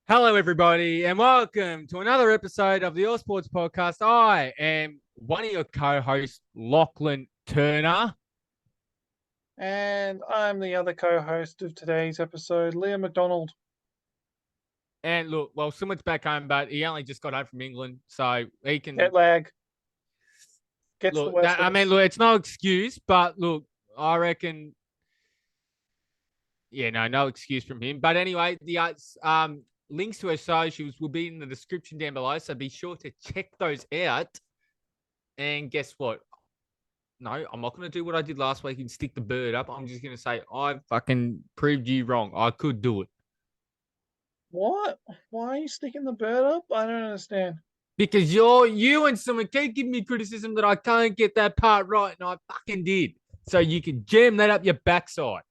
Hello, everybody, and welcome to another episode of the All Sports Podcast. I am one of your co-hosts, Lachlan Turner. And I'm the other co-host of today's episode, Liam McDonald. And look, well, someone's back home, but he only just got home from England, so he can Jet lag. Gets the look. worst of us. Look, it's no excuse, but look, I reckon, no excuse from him. But anyway, the links to her socials will be in the description down below, so be sure to check those out. And guess what? No, I'm not going to do what I did last week and stick the bird up. I'm just going to say I fucking proved you wrong. I could do it What? Why are you sticking the bird up? I don't understand. because you and someone keep giving me criticism that I can't get that part right, and I fucking did. So you can jam that up your backside.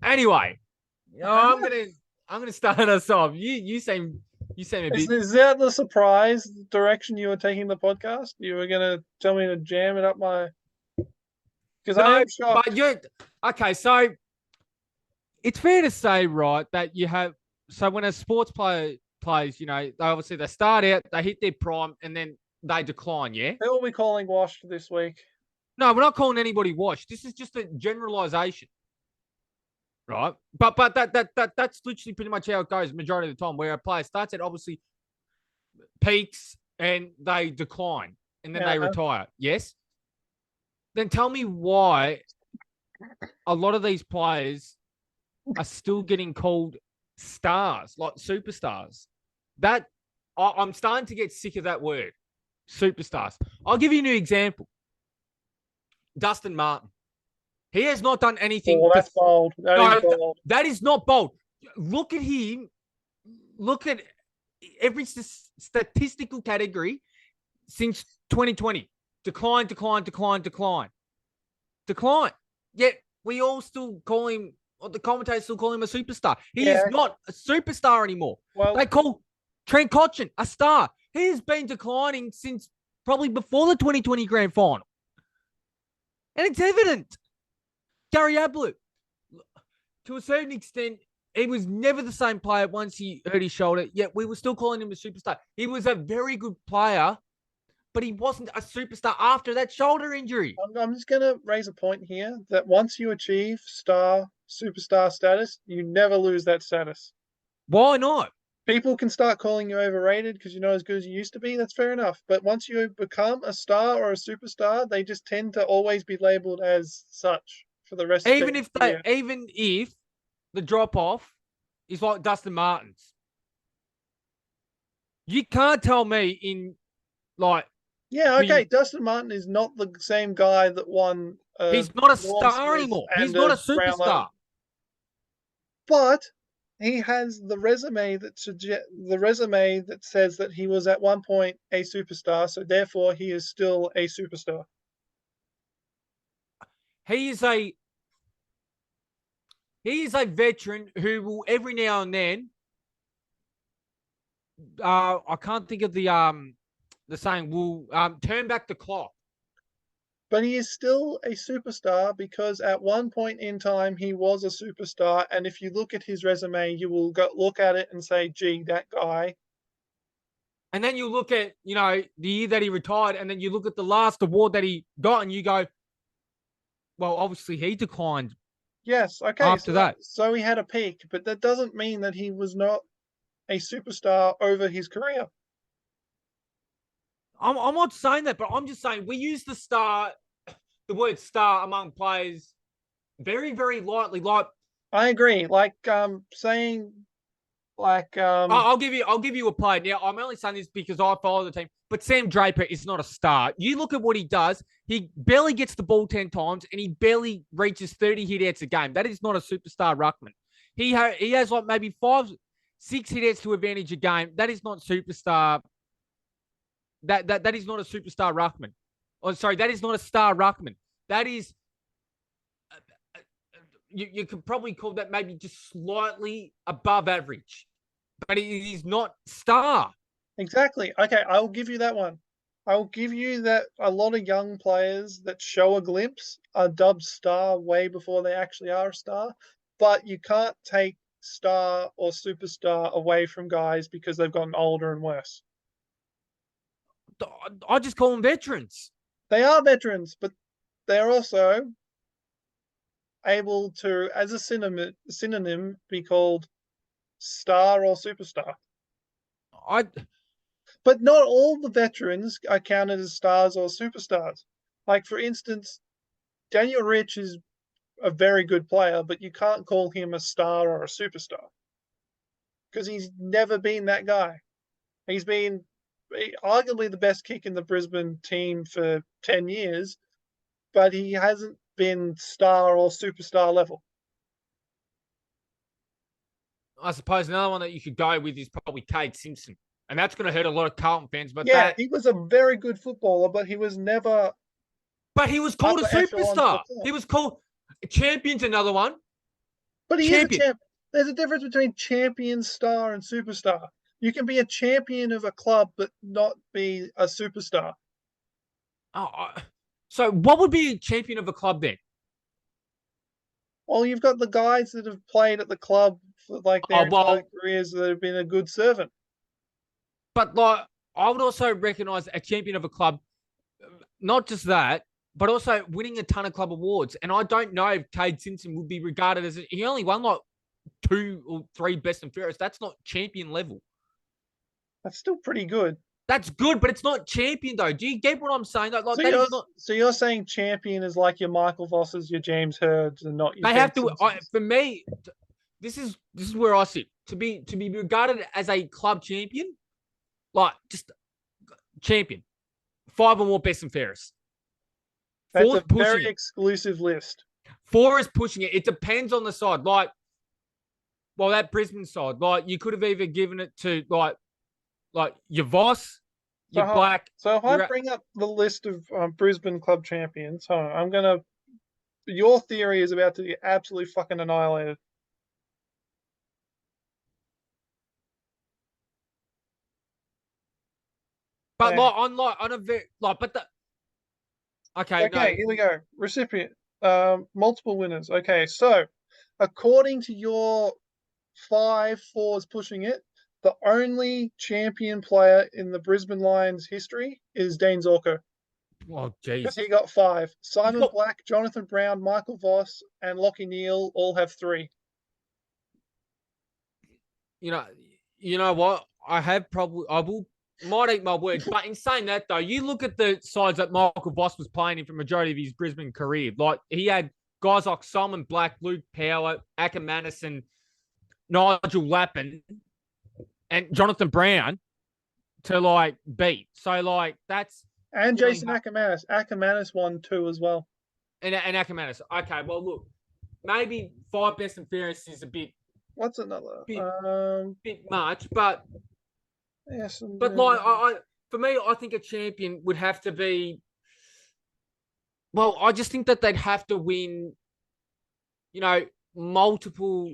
Anyway, I'm gonna start us off. You seem a bit. Is that the surprise direction you were taking the podcast? You were gonna tell me to jam it up my. Because I am shocked. But you're okay. So it's fair to say, right, that you have. So when a sports player plays, they start out, they hit their prime, and then they decline. Yeah. Who are we calling washed this week? No, we're not calling anybody washed. This is just a generalization, right? But that's literally pretty much how it goes majority of the time. Where a player starts at obviously peaks and they decline, and then they retire. Yes. Then tell me why a lot of these players are still getting called stars, like superstars. That I'm starting to get sick of that word, superstars. I'll give you a new example. Dustin Martin. He has not done anything. Oh, that's bold. That is not bold. Look at him. Look at every statistical category since 2020. Decline. Yet we all still call him, or the commentators still call him a superstar. He is not a superstar anymore. Well, they call Trent Cotchin a star. He has been declining since probably before the 2020 grand final. And it's evident. Gary Ablett, to a certain extent, he was never the same player once he hurt his shoulder, yet we were still calling him a superstar. He was a very good player, but he wasn't a superstar after that shoulder injury. I'm just going to raise a point here that once you achieve superstar status, you never lose that status. Why not? People can start calling you overrated because you're not as good as you used to be. That's fair enough. But once you become a star or a superstar, they just tend to always be labeled as such for the rest. Even if the drop off is like Dustin Martin's, you can't tell me in like. Yeah, okay. Dustin Martin is not the same guy that won. He's not a star anymore. He's not a superstar. But he has the resume that says that he was at one point a superstar, so therefore he is still a superstar. He is a veteran who will every now and then. I can't think of the saying. Will turn back the clock. But he is still a superstar because at one point in time he was a superstar, and if you look at his resume, you will look at it and say, "Gee, that guy." And then you look at the year that he retired, and then you look at the last award that he got, and you go, "Well, obviously he declined." Yes, okay. After that, so he had a peak, but that doesn't mean that he was not a superstar over his career. I'm not saying that, but I'm just saying we use the word star among players very, very lightly. Like I agree. Like saying I'll give you a play. Now I'm only saying this because I follow the team, but Sam Draper is not a star. You look at what he does, he barely gets the ball 10 times and he barely reaches 30 hit outs a game. That is not a superstar ruckman. He has like maybe 5-6 hit outs to advantage a game. That is not superstar. That is not a superstar ruckman. Oh, sorry, that is not a star ruckman. That is you could probably call that maybe just slightly above average, but it is not star. Exactly. Okay, I'll give you that one. I'll give you that a lot of young players that show a glimpse are dubbed star way before they actually are a star, but you can't take star or superstar away from guys because they've gotten older and worse. I just call them veterans. They are veterans, but they're also able to, as a synonym, be called star or superstar. But not all the veterans are counted as stars or superstars. Like, for instance, Daniel Rich is a very good player, but you can't call him a star or a superstar because he's never been that guy. He's been arguably the best kick in the Brisbane team for 10 years, but he hasn't been star or superstar level. I suppose another one that you could go with is probably Cade Simpson. And that's going to hurt a lot of Carlton fans. But yeah, he was a very good footballer, but he was never. But he was called a superstar. He was called champion's another one. But he is a champion. There's a difference between champion, star, and superstar. You can be a champion of a club, but not be a superstar. Oh, so what would be a champion of a club then? Well, you've got the guys that have played at the club for like their entire careers that have been a good servant. But like, I would also recognise a champion of a club, not just that, but also winning a ton of club awards. And I don't know if Cade Simpson would be regarded as he only won like 2 or 3 best and fairest. That's not champion level. That's still pretty good. That's good, but it's not champion though. Do you get what I'm saying? Like, so you're saying champion is like your Michael Vosses, your James Hirds, and not your. They have to. For me, this is where I sit. To be regarded as a club champion, like just champion, 5 or more best and fairest. That's a very exclusive list. 4 is pushing it. It depends on the side. Like, well, that Brisbane side, like you could have either given it to like your Voss, your Black. So if I bring up the list of Brisbane club champions, I'm gonna. Your theory is about to be absolutely fucking annihilated. But on a very but the. Okay, here we go. Recipient, multiple winners. Okay, so according to your 5-4s pushing it, the only champion player in the Brisbane Lions history is Dane Zorko. Oh, jeez. Because he got 5. Simon Black, Jonathan Brown, Michael Voss, and Lachie Neale all have 3. You know what? I might eat my words, but in saying that though, you look at the sides that Michael Voss was playing in for the majority of his Brisbane career. Like he had guys like Simon Black, Luke Power, Ackermanis, and Nigel Lappin, and Jonathan Brown to like beat. So like that's and Jason Ackermanis. Ackermanis won 2 as well. And Ackermanis. Okay, well look, maybe 5 best and fairest is a bit. What's another? Bit much, but yes. But like for me, I think a champion would have to be. Well, I just think that they'd have to win, multiple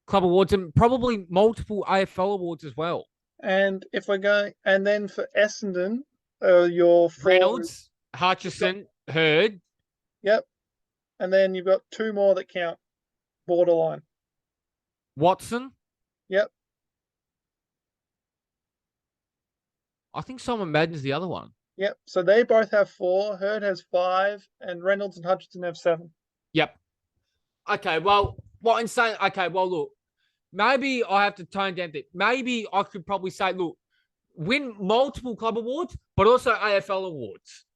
club awards and probably multiple AFL awards as well. And if we're going, and then for Essendon, your Reynolds, Hutchison, Hurd. Yep. And then you've got 2 more that count borderline. Watson. Yep. I think Simon Madden's the other one. Yep. So they both have 4. Hurd has 5, and Reynolds and Hutchison have 7. Yep. Okay. Well, what I'm saying. Okay. Well, look. Maybe I have to tone down that. Maybe I could probably say, look, win multiple club awards, but also AFL awards.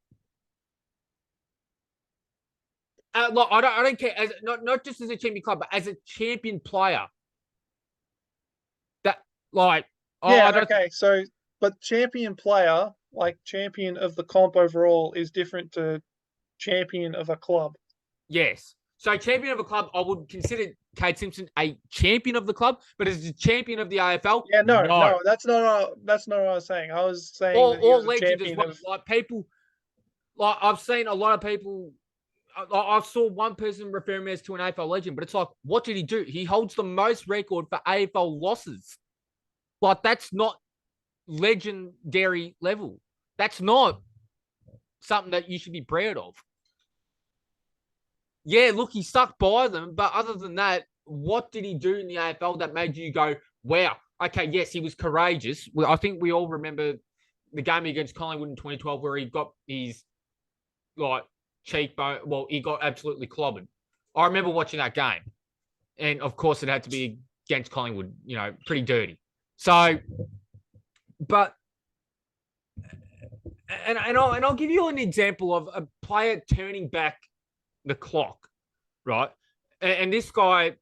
Look, I don't care. As not just as a champion club, but as a champion player. That okay. So, but champion player, like champion of the comp overall, is different to champion of a club. Yes. So champion of a club, I would consider Cade Simpson a champion of the club, but as a champion of the AFL, yeah, no, that's not what I was saying. I was saying all legends as well. Like people, like I've seen a lot of people. I saw one person referring me as to an AFL legend, but it's like, what did he do? He holds the most record for AFL losses. Like that's not legendary level. That's not something that you should be proud of. Yeah, look, he stuck by them, but other than that, what did he do in the AFL that made you go, wow, okay, yes, he was courageous. Well, I think we all remember the game against Collingwood in 2012 where he got his like cheekbone. Well, he got absolutely clobbered. I remember watching that game, and of course, it had to be against Collingwood. Pretty dirty. So, but and I'll give you an example of a player turning back the clock, right? And this guy,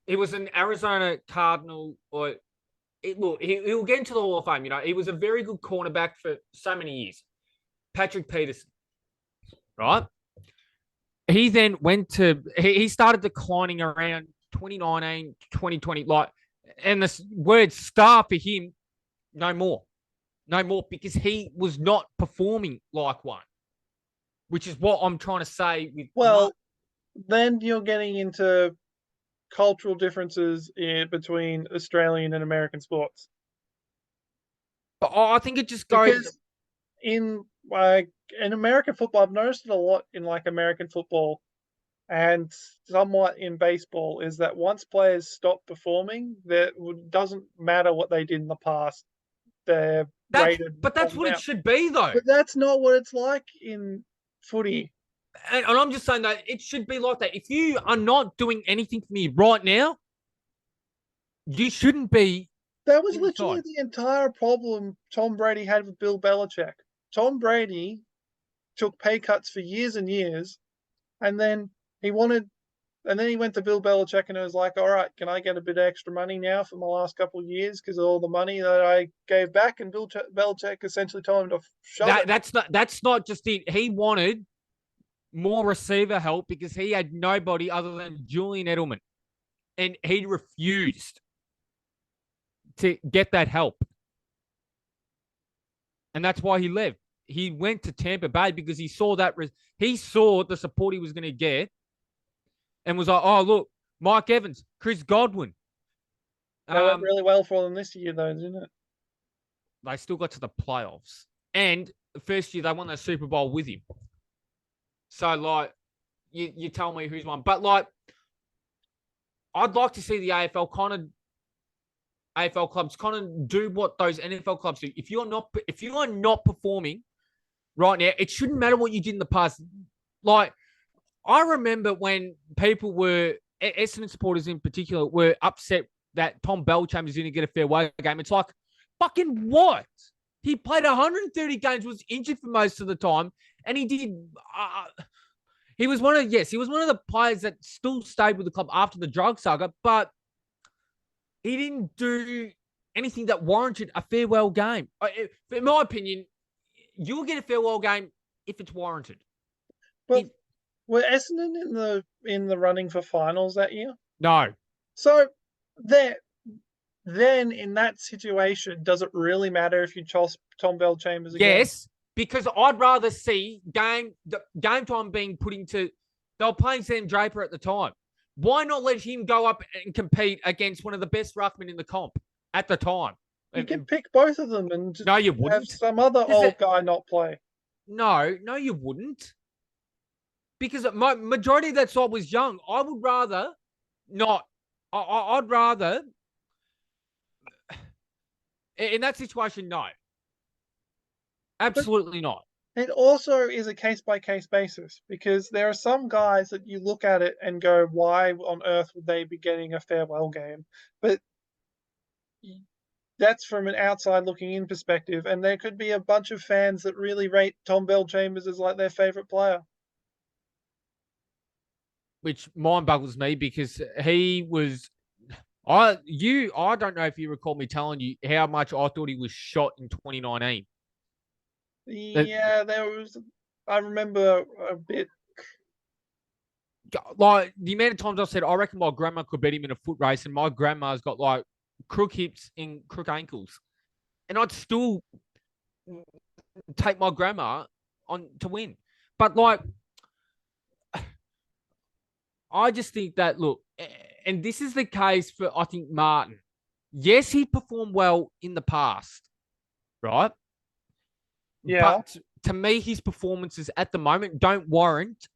he was an Arizona Cardinal, or he'll get into the Hall of Fame. He was a very good cornerback for so many years. Patrick Peterson, right? He then he started declining around 2019, 2020, and the word star for him, no more, because he was not performing like one, which is what I'm trying to say. Then you're getting into cultural differences between Australian and American sports. But I think it just goes because in American football, I've noticed it a lot in American football and somewhat in baseball, is that once players stop performing, that doesn't matter what they did in the past. They're rated. But that's what it should be, though. But that's not what it's like in footy. And I'm just saying that it should be like that. If you are not doing anything for me right now, you shouldn't be. That was literally the entire problem Tom Brady had with Bill Belichick. Tom Brady took pay cuts for years and years, and then he went to Bill Belichick and it was like, all right, can I get a bit of extra money now for my last couple of years because of all the money that I gave back? And Bill Belichick essentially told him to shut it. That's not just it. He wanted more receiver help because he had nobody other than Julian Edelman, and he refused to get that help. And that's why he left. He went to Tampa Bay because he saw the support he was going to get and was like, oh, look, Mike Evans, Chris Godwin. That went really well for them this year, though, didn't it? They still got to the playoffs. And the first year, they won the Super Bowl with him. So, you tell me who's won. But, I'd like to see the AFL clubs kind of do what those NFL clubs do. If you are not performing right now, it shouldn't matter what you did in the past. I remember when people Essendon supporters in particular, were upset that Tom Belcham is going to get a farewell game. It's like, fucking what? He played 130 games, was injured for most of the time, and he did. He was one of the players that still stayed with the club after the drug saga, but he didn't do anything that warranted a farewell game. In my opinion, you'll get a farewell game if it's warranted. But were Essendon in the running for finals that year? No. So then in that situation, does it really matter if you toss Tom Bellchambers again? Yes, because I'd rather see game time being put into. They were playing Sam Draper at the time. Why not let him go up and compete against one of the best ruckmen in the comp at the time? You can pick both of them and just you wouldn't. Have some other old guy not play. No, you wouldn't. Because my majority of that side was young. I would rather not. I'd rather, in that situation, no. Absolutely not. It also is a case-by-case basis because there are some guys that you look at it and go, why on earth would they be getting a farewell game? But that's from an outside looking in perspective, and there could be a bunch of fans that really rate Tom Bellchambers as like their favorite player. Which mind boggles me because he was. I don't know if you recall me telling you how much I thought he was shot in 2019. Yeah, I remember a bit. Like the amount of times I said, I reckon my grandma could beat him in a foot race, and my grandma's got like crook hips and crook ankles, and I'd still take my grandma on to win. But I just think that, look, and this is the case for, I think, Martin. Yes, he performed well in the past, right? Yeah. But to me, his performances at the moment don't warrant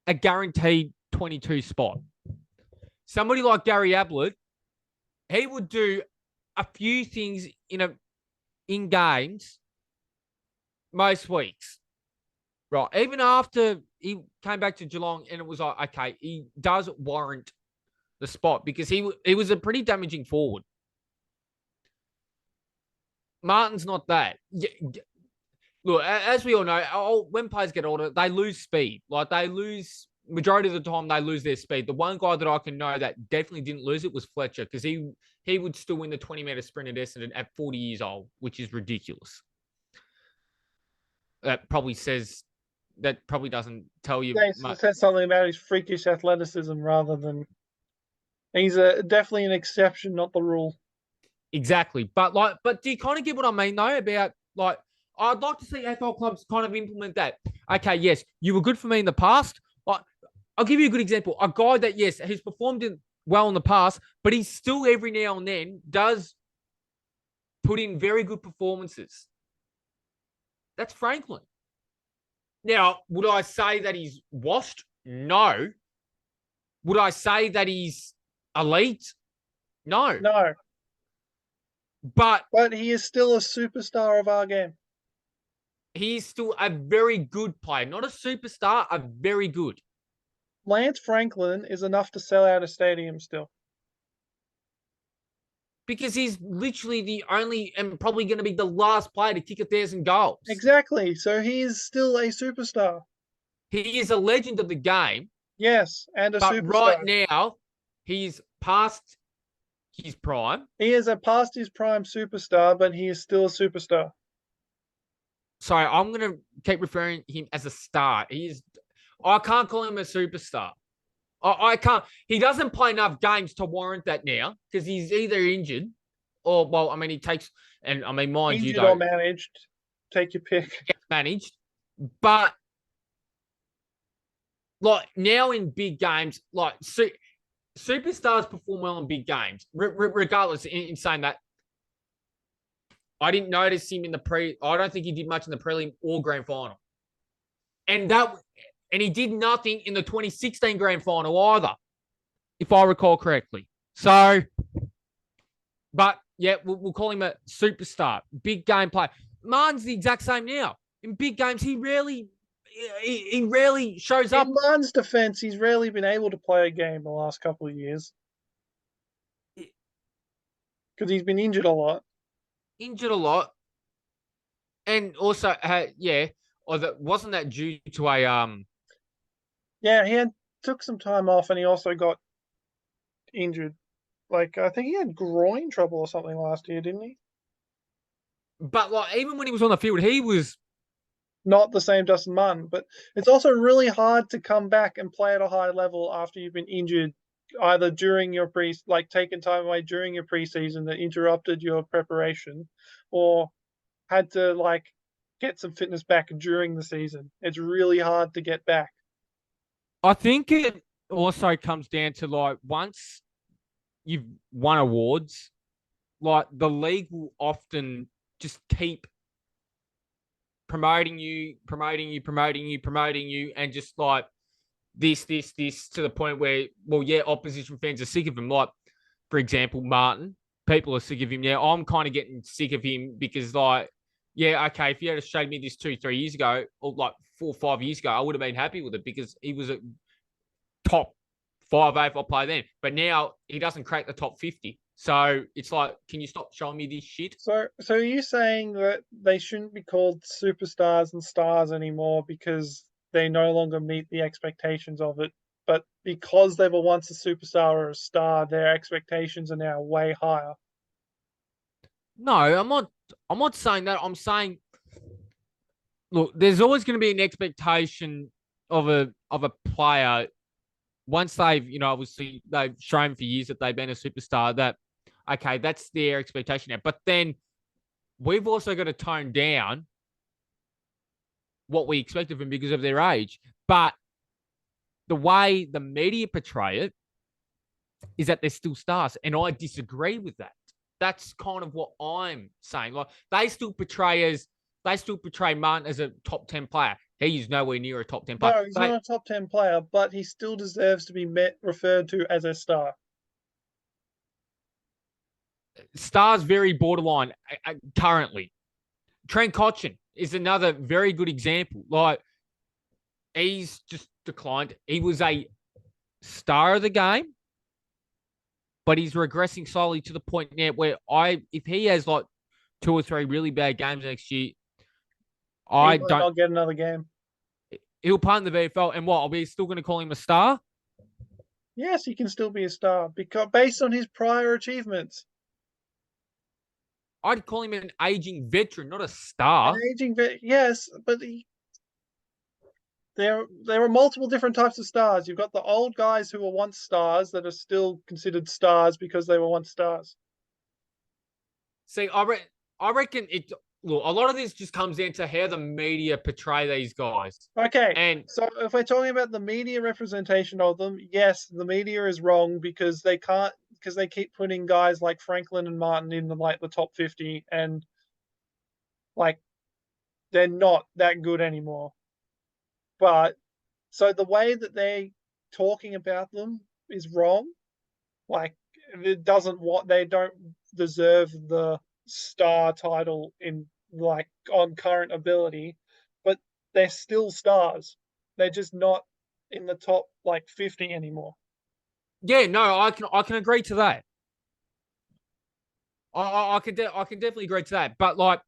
a guaranteed 22 spot. somebody like Gary Ablett, he would do a few things in games most weeks, right? Even after he came back to Geelong, and it was like, okay, he does warrant the spot because he was a pretty damaging forward. Martin's not that. Look, as we all know, when players get older, they lose speed. Like, they lose, majority of the time, they lose their speed. The one guy that I can know that definitely didn't lose it was Fletcher, because he would still win the 20-meter sprint at Essendon at 40 years old, which is ridiculous. That probably doesn't tell you much. It says something about his freakish athleticism rather than he's definitely an exception, not the rule. Exactly. But do you kind of get what I mean, though, about, like, I'd like to see AFL clubs kind of implement that. Okay, yes, you were good for me in the past. But I'll give you a good example. A guy that, yes, he's performed well in the past, but he still every now and then does put in very good performances. That's Franklin. Now, would I say that he's washed? No. Would I say that he's elite? No. No. But he is still a superstar of our game. He's still a very good player. Not a superstar, a very good. Lance Franklin is enough to sell out a stadium still. Because he's literally the only and probably going to be the last player to kick 1,000 goals. Exactly. So he is still a superstar. He is a legend of the game. Yes, and but superstar. Right now, he's past his prime. He is a past his prime superstar, but he is still a superstar. Sorry, I'm going to keep referring to him as a star. I can't call him a superstar. I can't. He doesn't play enough games to warrant that now, because he's either injured or, well, I mean, he takes, and I mean, mind injured you, though, or managed. Take your pick. Managed. But, like, now in big games, like, superstars perform well in big games, regardless. In saying that, I didn't notice him I don't think he did much in the prelim or grand final. And he did nothing in the 2016 grand final either, if I recall correctly. So, but yeah, we'll call him a superstar, big game player. Martin's the exact same now. In big games, he rarely shows up. In Martin's defense, he's rarely been able to play a game the last couple of years. Because he's been injured a lot. And also, wasn't that due to a Yeah, he took some time off, and he also got injured. Like, I think he had groin trouble or something last year, didn't he? But, like, even when he was on the field, he was not the same Dustin Martin. But it's also really hard to come back and play at a high level after you've been injured, either during your taken time away during your preseason that interrupted your preparation, or had to get some fitness back during the season. It's really hard to get back. I think it also comes down to, once you've won awards, the league will often just keep promoting you, and just this to the point where, well, yeah, opposition fans are sick of him. Like, for example, Martin, people are sick of him. Yeah, I'm kind of getting sick of him because, yeah, okay, if you had showed me this 2-3 years ago, or 4 or 5 years ago, I would have been happy with it because he was a top 5 AFL player then. But now he doesn't crack the top 50. So it's can you stop showing me this shit? So are you saying that they shouldn't be called superstars and stars anymore because they no longer meet the expectations of it? But because they were once a superstar or a star, their expectations are now way higher. No, I'm not saying that. I'm saying, look, there's always going to be an expectation of a player once they've, obviously they've shown for years that they've been a superstar, that, okay, that's their expectation now. But then we've also got to tone down what we expect of them because of their age. But the way the media portray it is that they're still stars. And I disagree with that. That's kind of what I'm saying. They still portray Martin as a top 10 player. He's nowhere near a top 10 player. No, he's not a top 10 player, but he still deserves to be referred to as a star. Stars very borderline currently. Trent Cotchin is another very good example. Like, he's just declined. He was a star of the game, but he's regressing slowly to the point now where if he has like 2 or 3 really bad games next year, He might not get another game. He'll play in the VFL, and what? Are we still going to call him a star? Yes, he can still be a star because based on his prior achievements. I'd call him an aging veteran, not a star. An aging yes, but there are multiple different types of stars. You've got the old guys who were once stars that are still considered stars because they were once stars. See, I reckon it. Look, a lot of this just comes down to how the media portray these guys. Okay, And so if we're talking about the media representation of them, yes, the media is wrong because they keep putting guys like Franklin and Martin in like the top 50, and like they're not that good anymore. But so the way that they're talking about them is wrong. Like it doesn't what they don't deserve the star title in like on current ability, but they're still stars. They're just not in the top like 50 anymore. yeah, no, I can agree to that. I can definitely agree to that. But like,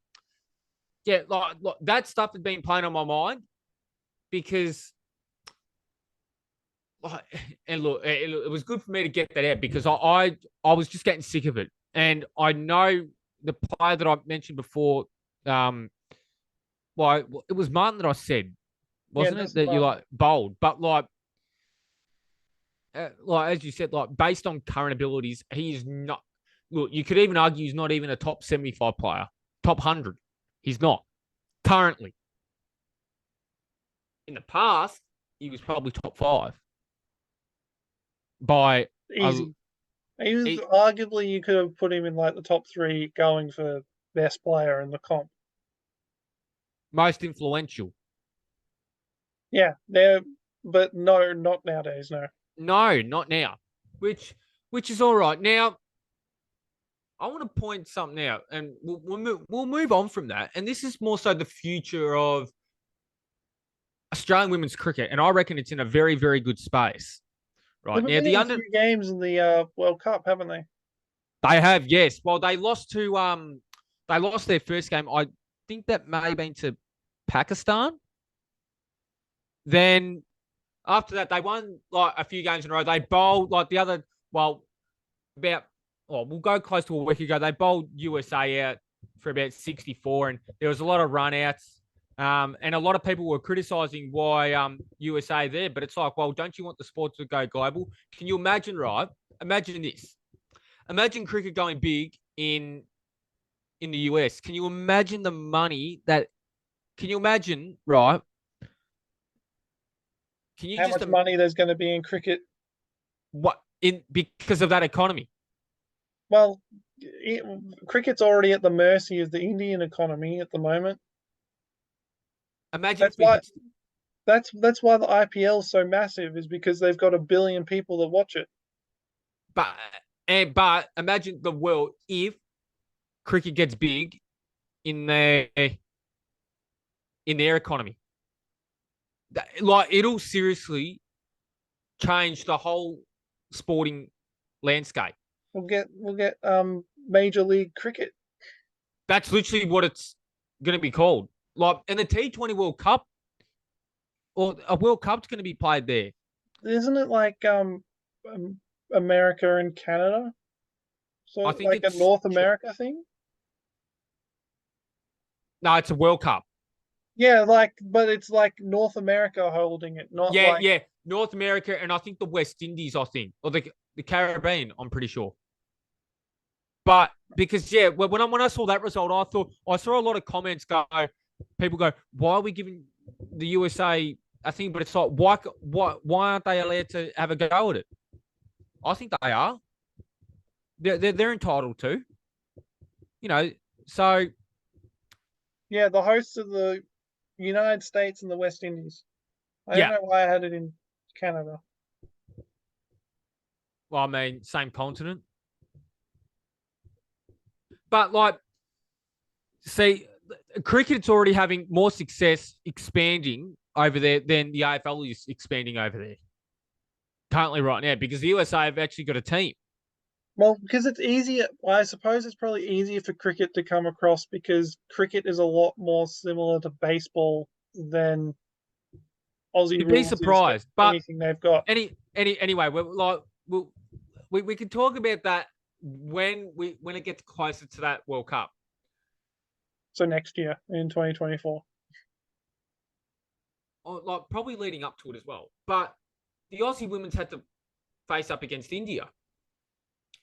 yeah, like that stuff had been playing on my mind because, and look, it was good for me to get that out because I was just getting sick of it, and I know the player that I mentioned before. Well, it was Martin that I said, wasn't it? That you like bold, but like as you said, like based on current abilities, he is not. Look, you could even argue he's not even a top 75 player, top 100. He's not currently. In the past, he was probably top 5 by easy. He was arguably you could have put him in like the top 3 going for best player in the comp. Most influential. Yeah, but no, not nowadays. No, no, not now. Which is all right. Now, I want to point something out, and we'll move on from that. And this is more so the future of Australian women's cricket, and I reckon it's in a very, very good space. Right now, the 3 games in the World Cup, haven't they? They have, yes. Well, they lost their first game. I think that may have been to Pakistan. Then after that, they won like a few games in a row. They bowled like we'll go close to a week ago. They bowled USA out for about 64, and there was a lot of run outs. And a lot of people were criticizing why USA there, but it's like, well, don't you want the sport to go global? Can you imagine, right? Imagine this. Imagine cricket going big in the US. Can you imagine the money that? Can you imagine, right? Can you how much money there's going to be in cricket? What because of that economy? Well, cricket's already at the mercy of the Indian economy at the moment. Imagine that's why the IPL is so massive, is because they've got 1 billion people that watch it. But imagine the world if cricket gets big in their economy. Like, it'll seriously change the whole sporting landscape. We'll get Major League Cricket. That's literally what it's going to be called. Like, and the T20 World Cup, or a World Cup's going to be played there. Isn't it like America and Canada? So I think like a North America thing? No, it's a World Cup. Yeah, but it's like North America holding it, not North America, and I think the West Indies, or the Caribbean, I'm pretty sure. But because when I saw that result, I saw a lot of comments people go, why are we giving the USA a thing? But it's like, why aren't they allowed to have a go at it? I think they are. They're entitled to. So. Yeah, the hosts of the United States and the West Indies. I Yeah. don't know why I had it in Canada. Well, I mean, same continent. But like, see, cricket's already having more success expanding over there than the AFL is expanding over there currently right now because the USA have actually got a team. Well, because it's easier. I suppose it's probably easier for cricket to come across because cricket is a lot more similar to baseball than Aussie You'd be rules is to surprised, but anything they've got. anyway, we can talk about that when it gets closer to that World Cup. So next year in 2024. Or like probably leading up to it as well. But the Aussie women's had to face up against India,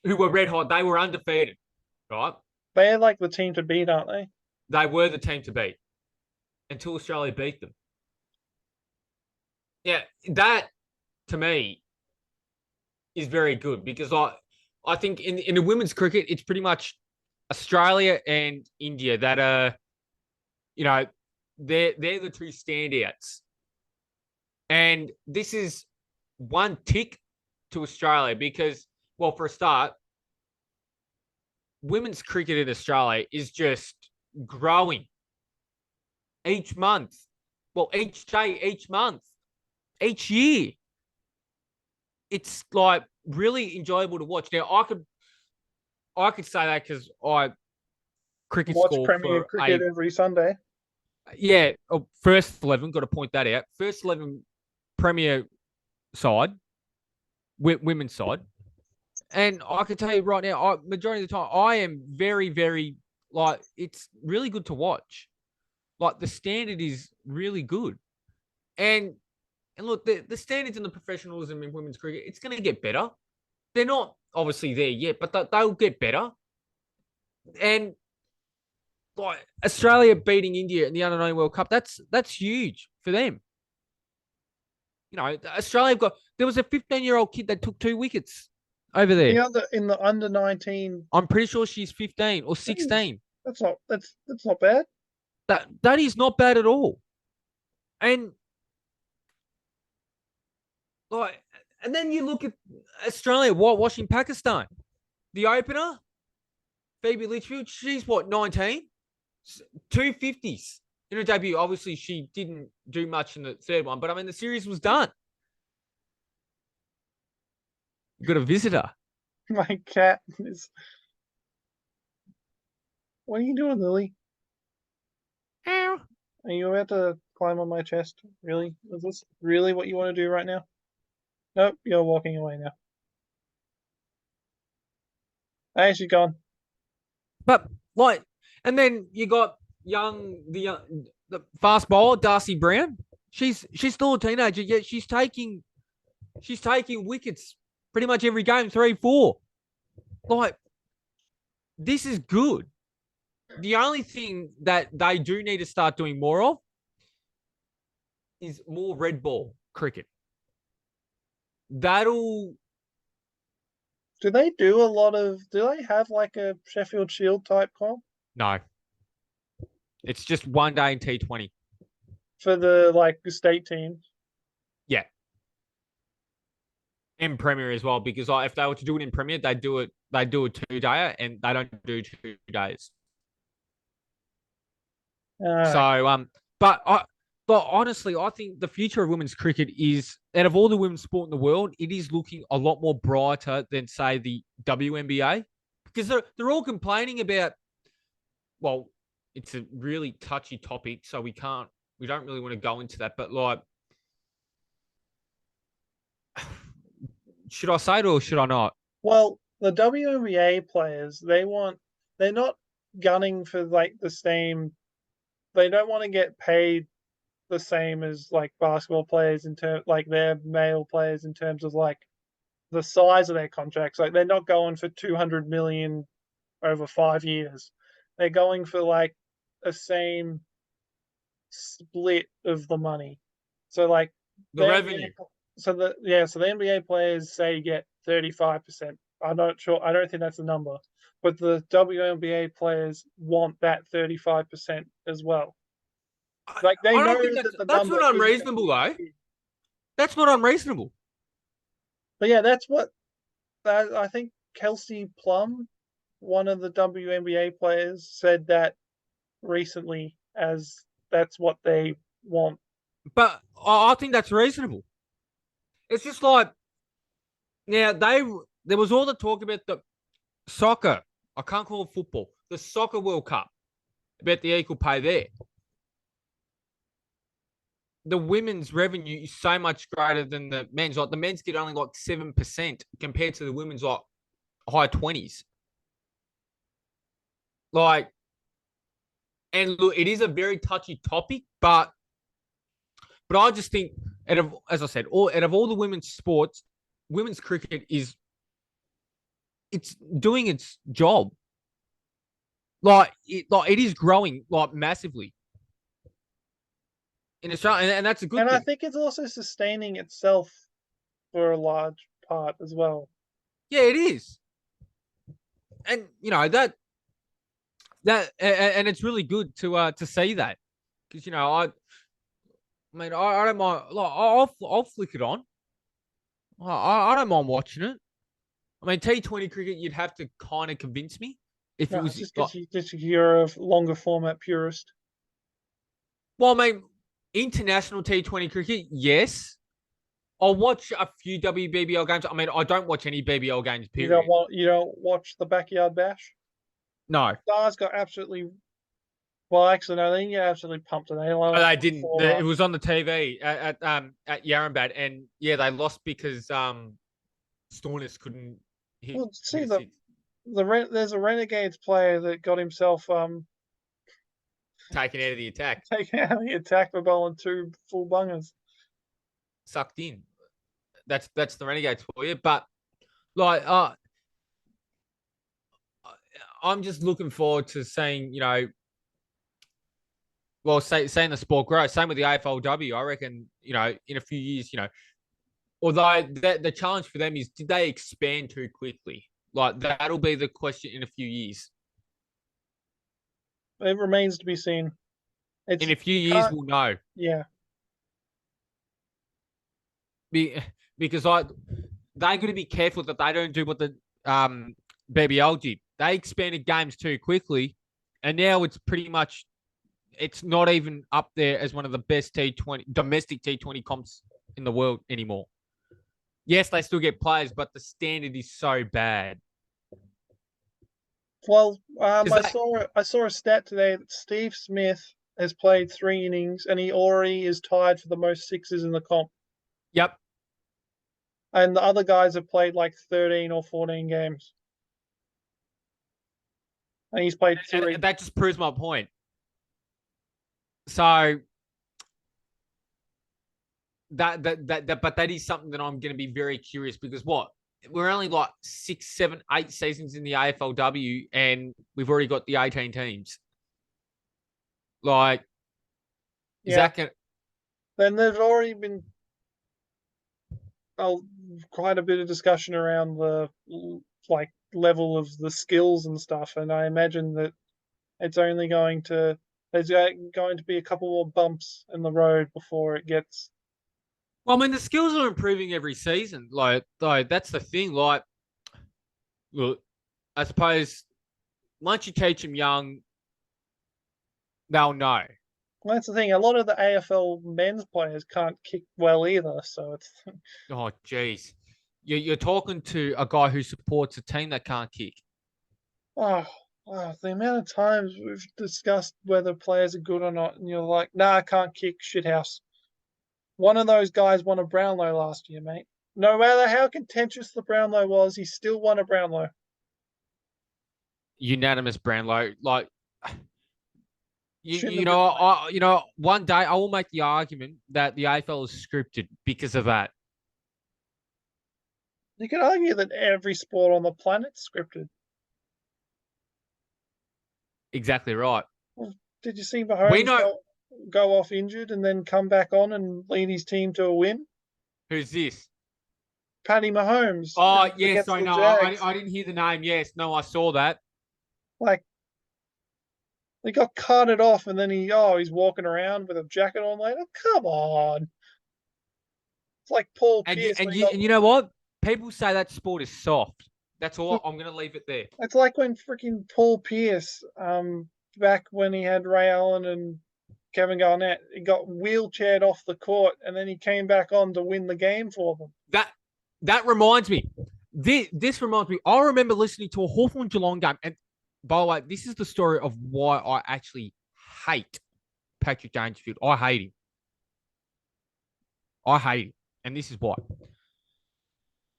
who were red hot. They were undefeated, right? They're like the team to beat, aren't they? They were the team to beat until Australia beat them. Yeah, that to me is very good because I think in the women's cricket, it's pretty much Australia and India that are, you know, they're the two standouts. And this is one tick to Australia because, well, for a start, women's cricket in Australia is just growing each month. Well, each day, each month, each year. It's like really enjoyable to watch. Now, I could say that because I cricket Watch score Premier for Cricket every Sunday. yeah, first 11, got to point that out. First 11 Premier side, women's side. And I can tell you right now, majority of the time, I am very, very, like, it's really good to watch. Like, the standard is really good. And look, the standards and the professionalism in women's cricket, it's going to get better. They're not obviously there yet, but they'll get better. And like Australia beating India in the Under-19 World Cup, that's huge for them. You know, Australia there was a 15-year-old kid that took 2 wickets over there. In the under 19. I'm pretty sure she's 15 or 16. That's not bad. That is not bad at all. And like, and then you look at Australia whitewashing Pakistan. The opener, Phoebe Litchfield, she's what, 19? 250s in her debut. Obviously, she didn't do much in the third one, but I mean, the series was done. You've got a visitor. My cat is. What are you doing, Lily? Ow. Are you about to climb on my chest? Really? Is this really what you want to do right now? Nope, you're walking away now. Hey, she's gone. But like, and then you got the fast bowler Darcy Brown. She's still a teenager, yet she's taking wickets pretty much every game, 3-4. Like, this is good. The only thing that they do need to start doing more of is more red ball cricket. That'll. Do they do a lot of? Do they have like a Sheffield Shield type comp No. It's just one day in T20. for the like state teams? Yeah. In Premier as well, because if they were to do it in Premier, they do a 2-dayer, and they don't do 2 days. But honestly, I think the future of women's cricket is, out of all the women's sport in the world, it is looking a lot more brighter than, say, the WNBA, because they're all complaining about. Well, it's a really touchy topic, so we don't really want to go into that. But like, should I say it or should I not? Well, the WNBA players, they're not gunning for like the same. They don't want to get paid the same as like basketball players like their male players in terms of like the size of their contracts. Like they're not going for 200 million over 5 years. They're going for like a same split of the money. So like The revenue. so the NBA players say get 35%. I'm not sure. I don't think that's the number, but the WNBA players want that 35% as well. Like they I know don't think that the that's number not isn't gonna unreasonable be though. big. That's not unreasonable. But yeah, that's what I think Kelsey Plum, one of the WNBA players, said that recently as that's what they want. But I think that's reasonable. It's just like now there was all the talk about the soccer. I can't call it football. The soccer World Cup about the equal pay there. The women's revenue is so much greater than the men's. Like the men's get only like 7% compared to the women's like high 20s. Like, and look, it is a very touchy topic, but I just think as I said, out of all the women's sports, women's cricket it's doing its job. Like it is growing like massively in Australia, and that's a good And I thing. think it's also sustaining itself for a large part as well. Yeah, it is, and and it's really good to see that because I don't mind. Like, I'll flick it on. I don't mind watching it. I mean, T20 cricket, you'd have to kind of convince me if it No, it's was just like, because you're a longer format purist. well, I mean, international T20 cricket, yes. I'll watch a few WBBL games. I mean, I don't watch any BBL games, period. You don't watch the Backyard Bash. No, Stars got absolutely well. Actually, no, they get absolutely pumped, and they lost. they didn't. It was on the TV at Yarrambat, and yeah, they lost because Storness couldn't hit. Well, see hit a the six. there's a Renegades player that got himself Taken out of the attack, taken out of the attack for bowling two full bungers. sucked in. That's the Renegades for you. But like, I'm just looking forward to seeing, saying the sport grow. Same with the AFLW. I reckon, in a few years, although the challenge for them is, did they expand too quickly? Like that'll be the question in a few years. It remains to be seen. In a few years, we'll know. Yeah. Because they're going to be careful that they don't do what the BBL did. They expanded games too quickly, and now it's pretty much it's not even up there as one of the best domestic T20 comps in the world anymore. Yes, they still get players, but the standard is so bad. Well, I saw a stat today that Steve Smith has played 3 innings and he already is tied for the most sixes in the comp. Yep. And the other guys have played like 13 or 14 games. And he's played 3. And that just proves my point. So but that is something that I'm going to be very curious because we're only like 6, 7, 8 seasons in the AFLW and we've already got the 18 teams. Like, is that going to... Then there's already been quite a bit of discussion around the level of the skills and stuff, and I imagine that it's only there's going to be a couple more bumps in the road before it gets. Well, I mean, the skills are improving every season. Like, though, that's the thing. Like, look, I suppose once you teach them young, they'll know. Well, that's the thing. A lot of the AFL men's players can't kick well either, so it's. Oh, jeez. You're talking to a guy who supports a team that can't kick. Oh, the amount of times we've discussed whether players are good or not, and you're like, nah, I can't kick, shithouse. One of those guys won a Brownlow last year, mate. No matter how contentious the Brownlow was, he still won a Brownlow. Unanimous Brownlow. Like, one day I will make the argument that the AFL is scripted because of that. You could argue that every sport on the planet's scripted. Exactly right. Well, did you see Mahomes go off injured and then come back on and lead his team to a win? Who's this? Patty Mahomes. Oh, yes, I know. I didn't hear the name. Yes, no, I saw that. Like, He got carted off, and then he's walking around with a jacket on later. Come on, it's like Paul And Pierce when he got. you know what? People say that sport is soft. That's all. I'm going to leave it there. It's like when freaking Paul Pierce, back when he had Ray Allen and Kevin Garnett, he got wheelchaired off the court, and then he came back on to win the game for them. That reminds me. This reminds me. I remember listening to a Hawthorn Geelong game, and by the way, this is the story of why I actually hate Patrick Dangerfield. I hate him. I hate him, and this is why.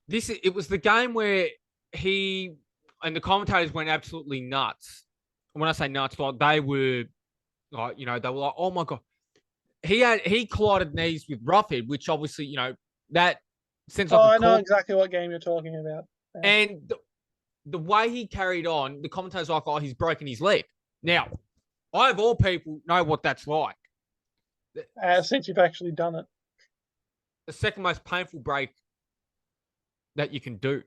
It was the game where he and the commentators went absolutely nuts. When I say nuts, like they were like, they were like, oh my God. He collided knees with Roughhead, which obviously, that sense of I know exactly what game you're talking about. Yeah. And the way he carried on, the commentators like, oh, he's broken his leg. Now, I of all people know what that's like. Since you've actually done it. The second most painful break that you can do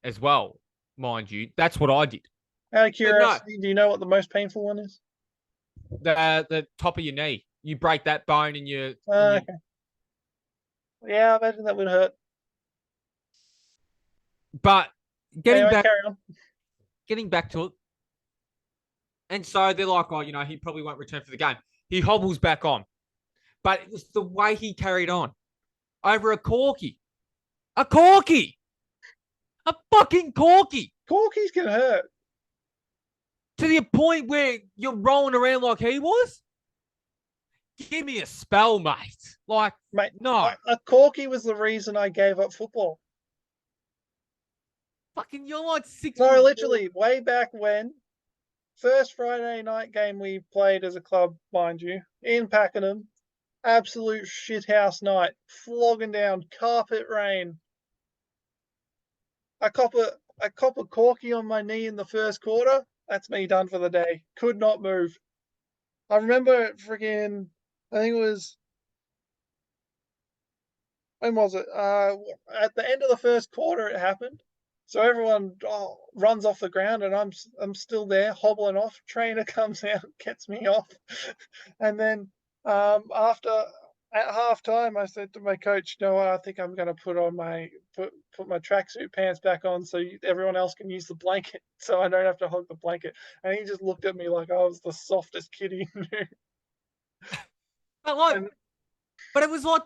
as well, mind you. That's what I did. Out of curiosity, do you know what the most painful one is? The top of your knee. You break that bone and you... Okay. Yeah, I imagine that would hurt. But getting back to it. And so they're like, oh, he probably won't return for the game. He hobbles back on. But it was the way he carried on. Over a corky. A corky! A fucking corky! Corky's gonna hurt. To the point where you're rolling around like he was? Give me a spell, mate. Like, mate, no. A corky was the reason I gave up football. Fucking, you're like 6. No, literally, way back when. First Friday night game we played as a club, mind you, in Pakenham. Absolute shithouse night. Flogging down, carpet rain. I cop a corky on my knee in the first quarter. That's me done for the day. Could not move. I remember freaking, I think it was, when was it? At the end of the first quarter it happened. So everyone runs off the ground, and I'm still there hobbling off. Trainer comes out, gets me off, and then after at halftime, I said to my coach, "No, I think I'm going to put my tracksuit pants back on so everyone else can use the blanket, so I don't have to hog the blanket." And he just looked at me like I was the softest kid he knew. But it was like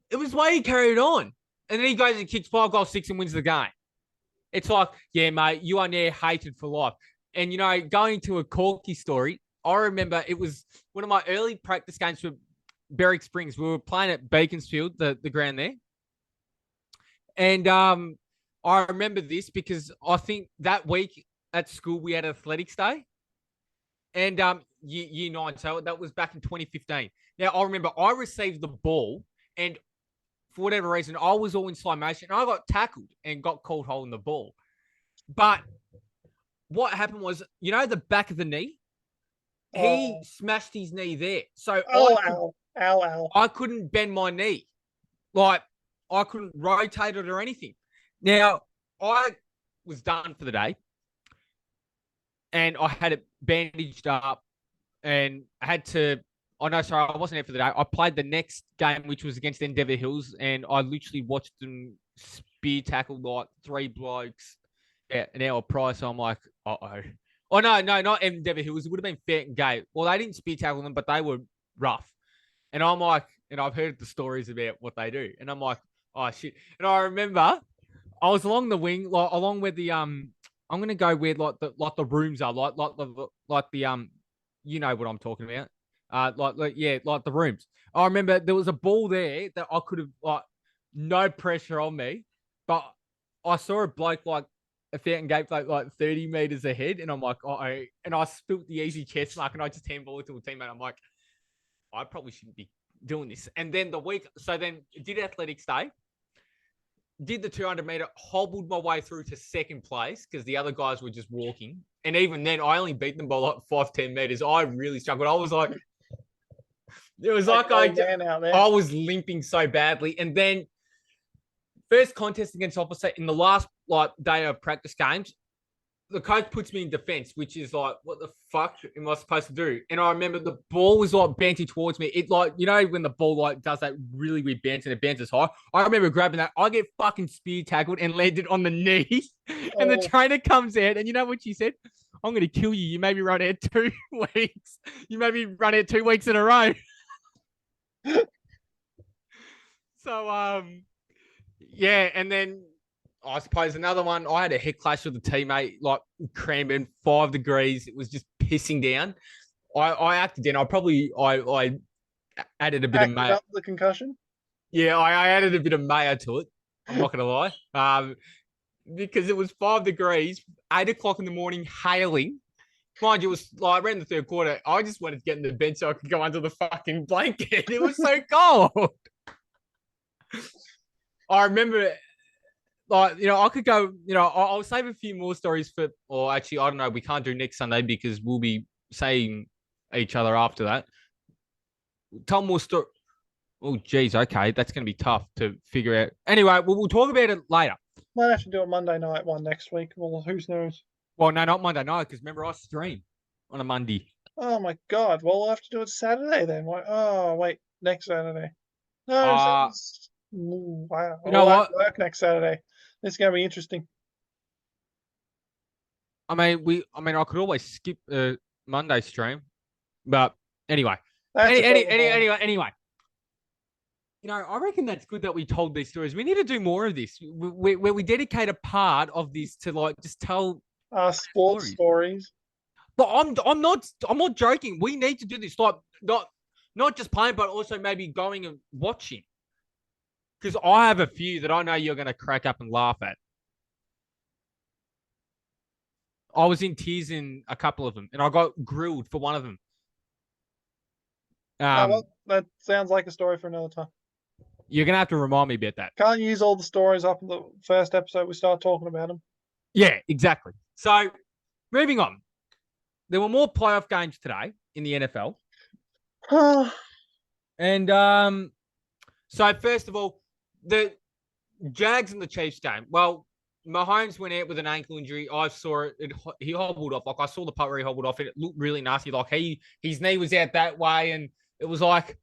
it was the way he carried on, and then he goes and kicks 5 goals, 6, and wins the game. It's like, yeah, mate, you are now hated for life. And, going to a Corky story, I remember it was one of my early practice games for Berwick Springs. We were playing at Beaconsfield, the ground there. And I remember this because I think that week at school we had athletics day. And year 9, so that was back in 2015. Now, I remember I received the ball, and for whatever reason, I was all in slow motion. And I got tackled and got called holding the ball. But what happened was, the back of the knee? He smashed his knee there. So ow. I couldn't bend my knee. Like, I couldn't rotate it or anything. Now, I was done for the day. And I had it bandaged up. And I had to... Oh, no, sorry, I wasn't there for the day. I played the next game, which was against Endeavour Hills, and I literally watched them spear tackle like 3 blokes an hour prior. So I'm like, uh-oh. Oh, no, not Endeavour Hills. It would have been Fairton Gate. Well, they didn't spear tackle them, but they were rough. And I'm like, and I've heard the stories about what they do. And I'm like, oh, shit. And I remember I was along the wing, like along where the, I'm going to go where like the rooms are, like the, you know what I'm talking about. Like the rooms. I remember there was a ball there that I could have, no pressure on me, but I saw a bloke like a Fountain Gate like 30 meters ahead, and I'm like, uh-oh, and I spilt the easy chest mark, and I just handball it to a teammate. I'm like, I probably shouldn't be doing this. And then then did athletics day, did the 200 meter, hobbled my way through to second place because the other guys were just walking. And even then, I only beat them by like 5-10 meters. I really struggled. I was like, it was like I was limping so badly. And then first contest against Opposite in the last day of practice games, the coach puts me in defense, which is like, what the fuck am I supposed to do? And I remember the ball was like bouncing towards me. It like, you know, when the ball like does that really weird bounce and it bounces high. I remember grabbing that. I get fucking spear tackled and landed on the knee. And the Oh, trainer comes out, and you know what she said? I'm going to kill you. You made me run out 2 weeks. You made me run out 2 weeks in a row. So, yeah, and then I suppose another one, I had a head clash with a teammate, like cramping 5 degrees. It was just pissing down. I acted in. I added a bit of acted mayo. up the concussion. Yeah, I added a bit of mayo to it. I'm not gonna lie. Because it was 5 degrees, 8 o'clock in the morning, hailing. Mind you, it was like around the third quarter. I just wanted to get in the bed so I could go under the fucking blanket. It was so cold. I remember, like, you know, I could go, you know, I'll save a few more stories for, or actually, I don't know, we can't do next Sunday because we'll be saying each other after that. Tell more story. Oh, geez, okay, that's going to be tough to figure out. Anyway, we'll talk about it later. Might have to do a Monday night one next week. Well, who knows? Well, no, not Monday night, because remember, I stream on a Monday. Oh my God! Well, we'll have to do it Saturday then. Oh wait, next Saturday. No, wow. You know I'll have what? to work next Saturday. It's gonna be interesting. I mean, I could always skip Monday stream, but anyway, That's a problem. anyway. You know, I reckon that's good that we told these stories. We need to do more of this, where we dedicate a part of this to like just tell Sports stories. But I'm not joking. We need to do this, like not just playing, but also maybe going and watching. Because I have a few that I know you're going to crack up and laugh at. I was in tears in a couple of them, and I got grilled for one of them. Well, that sounds like a story for another time. You're going to have to remind me about that. Can't use all the stories up in the first episode we start talking about them. Yeah, exactly. So, moving on. There were more playoff games today in the NFL. And so first of all, the Jags and the Chiefs game. Well, Mahomes went out with an ankle injury. I saw it. He hobbled off. Like, I saw the part where he hobbled off. It looked really nasty. Like, his knee was out that way, and it was like,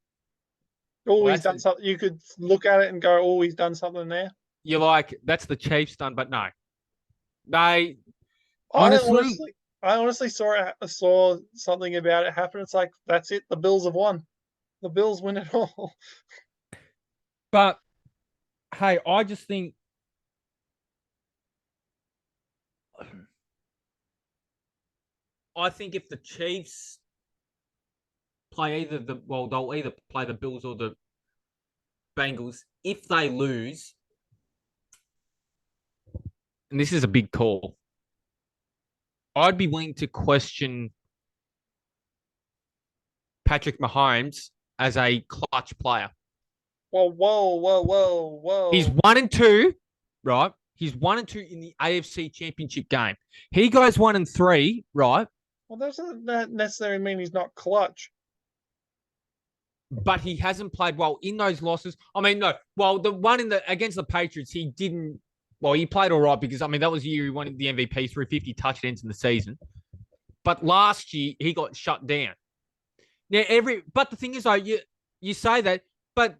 he's done something. You could look at it and go, oh, he's done something there. You're like, that's the Chiefs done, but no. I honestly saw something about it happen. It's like, that's it. The Bills have won. The Bills win it all. But hey, I just think if the Chiefs play they'll either play the Bills or the Bengals. If they lose, and this is a big call, I'd be willing to question Patrick Mahomes as a clutch player. Whoa. He's 1-2, right? He's 1-2 in the AFC Championship game. He goes 1-3, right? Well, doesn't that necessarily mean he's not clutch? But he hasn't played well in those losses. I mean, no. Well, the one against the Patriots, he didn't. Well, he played all right because, I mean, that was the year he won the MVP, through 50 touchdowns in the season. But last year, he got shut down. Now, but the thing is, though, you say that, but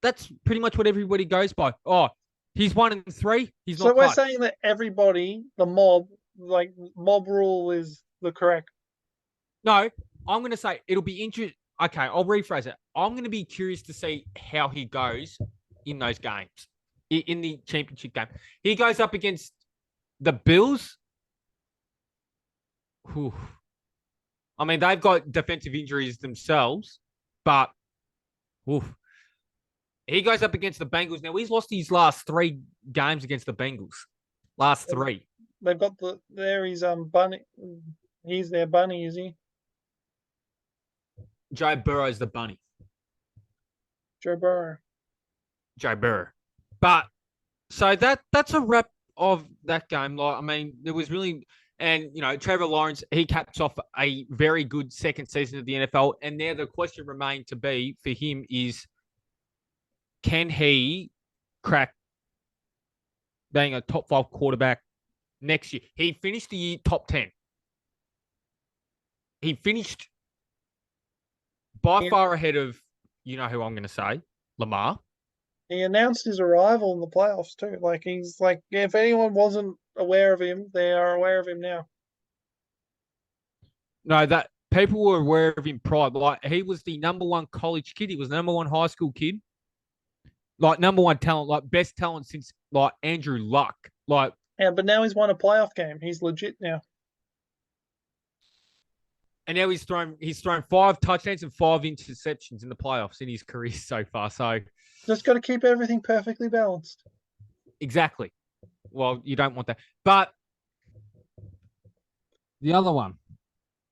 that's pretty much what everybody goes by. Oh, he's 1-3. He's not. So we're saying that everybody, the mob rule is the correct. No, I'm going to say it'll be interesting. Okay, I'll rephrase it. I'm going to be curious to see how he goes in those games, in the championship game. He goes up against the Bills. Whew. I mean, they've got defensive injuries themselves, but he goes up against the Bengals. Now, he's lost his last 3 games against the Bengals. Last 3. They've got he's Bunny. He's their bunny, is he? Joe Burrow's the bunny. Joe Burrow. But so that's a wrap of that game. Like, I mean, there was really, and you know, Trevor Lawrence, he caps off a very good second season of the NFL. And now the question remained to be for him is, can he crack being a top 5 quarterback next year. He finished the year top 10. He finished by far ahead of, you know who I'm going to say, Lamar. He announced his arrival in the playoffs too. Like he's like, if anyone wasn't aware of him, they are aware of him now. No, that people were aware of him prior. Like he was the number one college kid. He was number one high school kid. Like number one talent, like best talent since like Andrew Luck. Like Yeah, but now he's won a playoff game. He's legit now. and now he's thrown 5 touchdowns and 5 interceptions in the playoffs in his career so far. So Just got to keep everything perfectly balanced. exactly. Well, you don't want that. But the other one,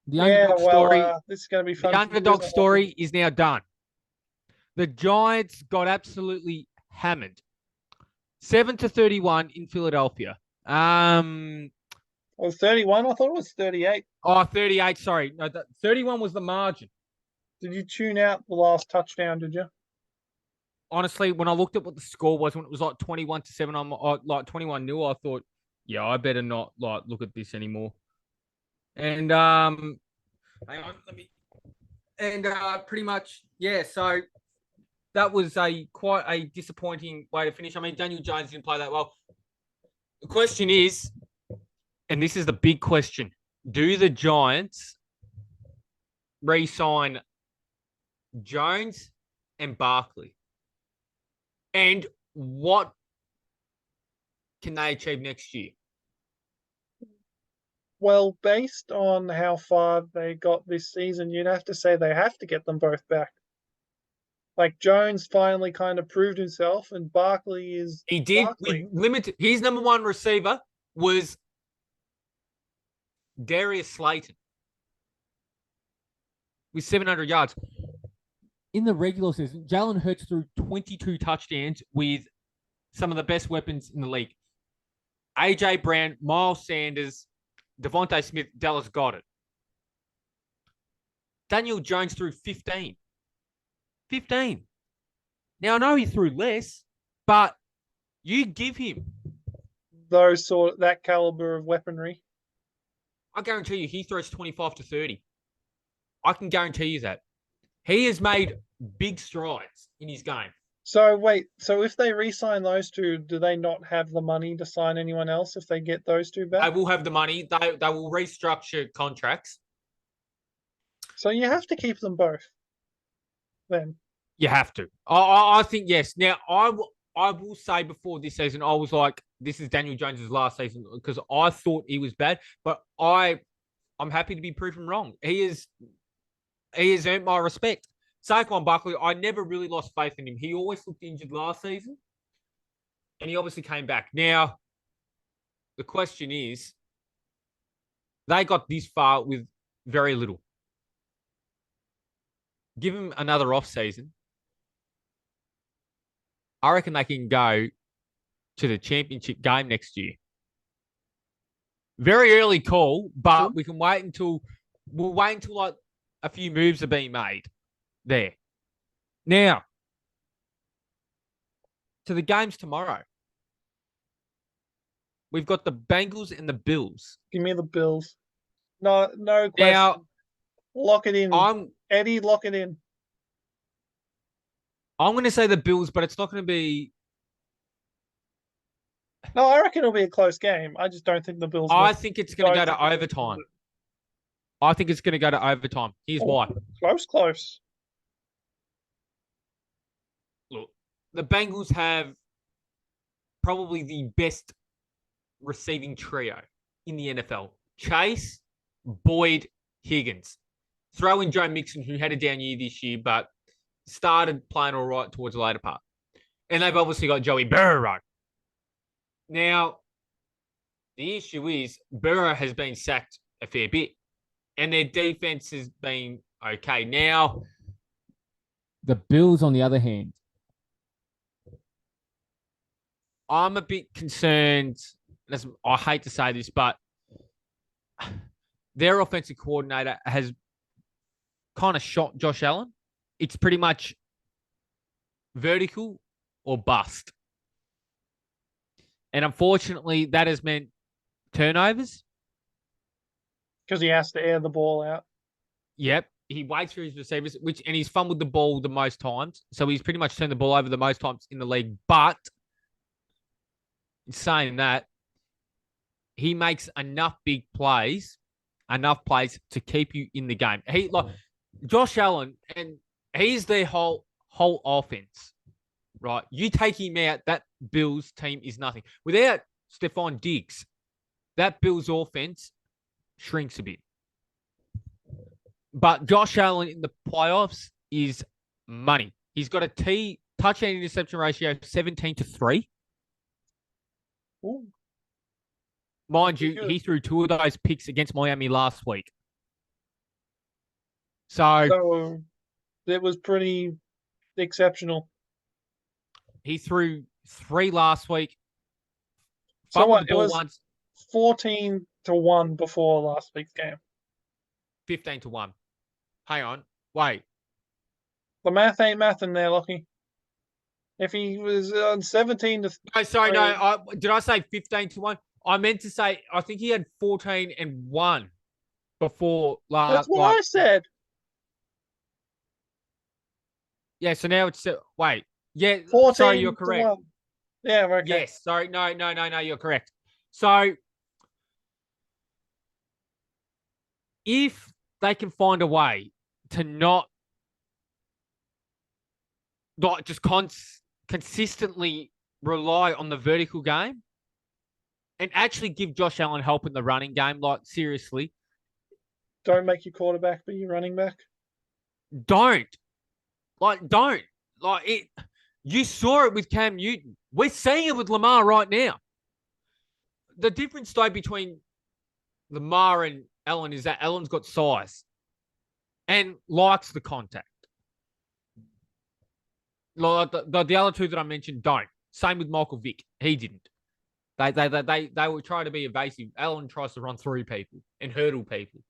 the underdog story. This is going to be fun. The underdog story is now done. The Giants got absolutely hammered. 7-31 in Philadelphia. Was 31? I thought it was 38. Oh, 38. Sorry. No, 31 was the margin. Did you tune out the last touchdown, did you? Honestly, when I looked at what the score was, when it was like 21-7, I'm like 21-0, I thought, yeah, I better not like look at this anymore. And hang on, pretty much, yeah, so that was quite a disappointing way to finish. I mean, Daniel Jones didn't play that well. The question is, and this is the big question, do the Giants re-sign Jones and Barkley? And what can they achieve next year? Well, based on how far they got this season, you'd have to say they have to get them both back. Like Jones finally kind of proved himself, and Barkley is. He did. Limited. His number one receiver was Darius Slayton with 700 yards. In the regular season, Jalen Hurts threw 22 touchdowns with some of the best weapons in the league. AJ Brown, Miles Sanders, Devontae Smith, Dallas Goedert. Daniel Jones threw 15. 15. Now, I know he threw less, but you give him that caliber of weaponry. I guarantee you he throws 25-30. I can guarantee you that. He has made big strides in his game. So wait, so if they re-sign those two, do they not have the money to sign anyone else if they get those two back? They will have the money. They will restructure contracts. So you have to keep them both. Then you have to. I think yes. Now I will say before this season, I was like, this is Daniel Jones's last season because I thought he was bad, but I'm happy to be proven wrong. He has earned my respect. Saquon Barkley, I never really lost faith in him. He always looked injured last season, and he obviously came back. Now, the question is, they got this far with very little. Give him another off season. I reckon they can go to the championship game next year. Very early call, but we'll wait until like a few moves are being made there. Now, to the games tomorrow. We've got the Bengals and the Bills. Give me the Bills. No question. Now, lock it in. Eddie, lock it in. I'm going to say the Bills, but it's not going to be. No, I reckon it'll be a close game. I just don't think the Bills. I think it's going to go to overtime. I think it's going to go to overtime. Here's why. Close. Look, the Bengals have probably the best receiving trio in the NFL. Chase, Boyd, Higgins. Throw in Joe Mixon, who had a down year this year, but started playing all right towards the later part. And they've obviously got Joey Burrow. Now, the issue is Burrow has been sacked a fair bit, and their defense has been okay. Now, the Bills, on the other hand, I'm a bit concerned. I hate to say this, but their offensive coordinator has kind of shot Josh Allen. It's pretty much vertical or bust. And unfortunately, that has meant turnovers. Because he has to air the ball out. Yep. He waits for his receivers, and he's fumbled the ball the most times. So he's pretty much turned the ball over the most times in the league. But in saying that, he makes enough plays to keep you in the game. Josh Allen, and he's their whole offense, right? You take him out, that Bills team is nothing. Without Stephon Diggs, that Bills offense shrinks a bit. But Josh Allen in the playoffs is money. He's got a touchdown interception ratio of 17-3. Ooh. Mind you, he threw 2 of those picks against Miami last week. So it was pretty exceptional. He threw 3 last week. So what? It was 14-1 before last week's game. 15-1. Hang on. Wait. The math ain't mathing there, Lockie. If he was on 17 to... No, sorry, no. Did I say 15-1? I meant to say, I think he had 14-1 before last. That's what I said. Yeah, so now it's... Wait. Yeah, 14 sorry, you're correct. 1. Yeah, okay. Yes, sorry. No, you're correct. So, if they can find a way to not just consistently rely on the vertical game and actually give Josh Allen help in the running game, like, seriously. Don't make your quarterback be your running back. Don't. You saw it with Cam Newton. We're seeing it with Lamar right now. The difference, though, between Lamar and Allen is that Allen's got size and likes the contact. Like the other two that I mentioned don't. Same with Michael Vick. He didn't. They were trying to be evasive. Allen tries to run through people and hurdle people,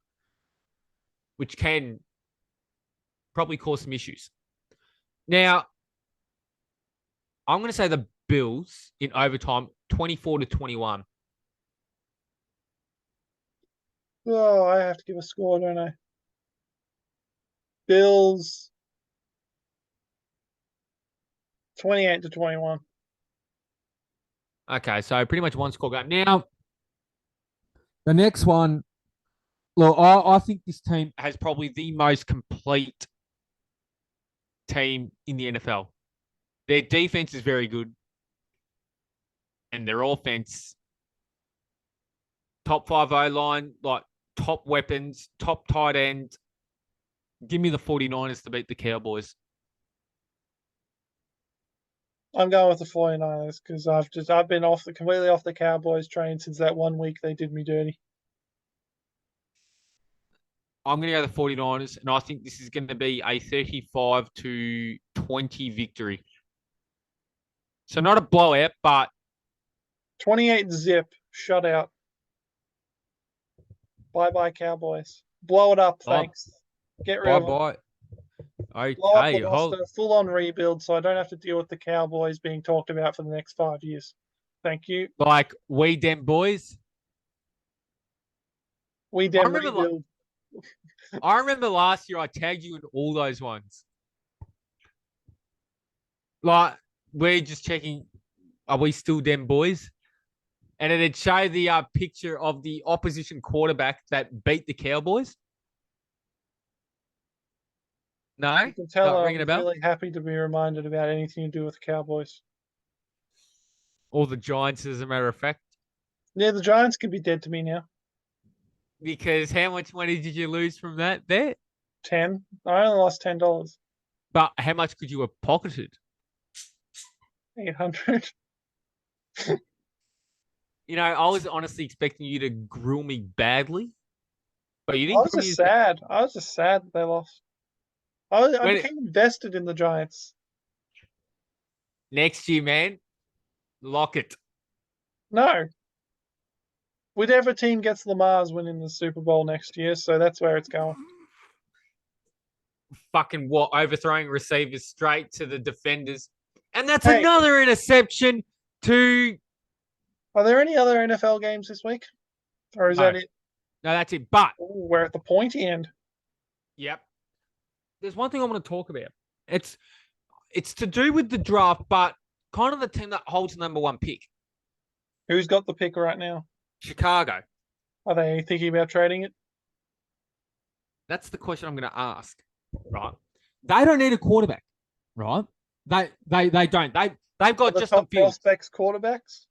which can probably cause some issues. Now, I'm going to say the Bills in overtime, 24-21. Oh, I have to give a score, don't I? Bills 28-21. Okay, so pretty much one score game. Now, the next one, look, I think this team has probably the most complete team in the NFL. Their defense is very good. And their offense, top 5 O-line, like top weapons, top tight end. Give me the 49ers to beat the Cowboys. I'm going with the 49ers because I've been completely off the Cowboys train since that 1 week they did me dirty. I'm going to go the 49ers, and I think this is going to be a 35-20 victory. So not a blowout, but 28-0 shutout. Bye-bye, Cowboys. Blow it up, thanks. Get rid of it. Bye-bye. Okay, full-on rebuild, so I don't have to deal with the Cowboys being talked about for the next 5 years. Thank you. Like, we dem boys. We dem rebuild. I remember last year I tagged you in all those ones. Like, we're just checking, are we still dem boys? And it'd show the picture of the opposition quarterback that beat the Cowboys. No? You can tell I'm ringing a bell? really happy to be reminded about anything to do with the Cowboys. Or the Giants, as a matter of fact. Yeah, the Giants could be dead to me now. Because how much money did you lose from that bet? 10. I only lost $10. But how much could you have pocketed? 800. You know, I was honestly expecting you to grill me badly. But you didn't. I was just sad. I was just sad that they lost. I became invested in the Giants. Next year, man, lock it. No. Whichever team gets Lamar's winning the Super Bowl next year, so that's where it's going. Fucking what? Overthrowing receivers straight to the defenders. And that's another interception to... Are there any other NFL games this week? Or is No. that it? No, that's it. But Ooh, we're at the pointy end. yep, there's one thing I want to talk about. It's to do with the draft, but kind of the team that holds the number one pick, Who's got the pick right now? Chicago. Are they thinking about trading it? That's the question I'm going to ask. Right? They don't need a quarterback. Right? They don't. They've got The Justin top Fields. prospects quarterbacks?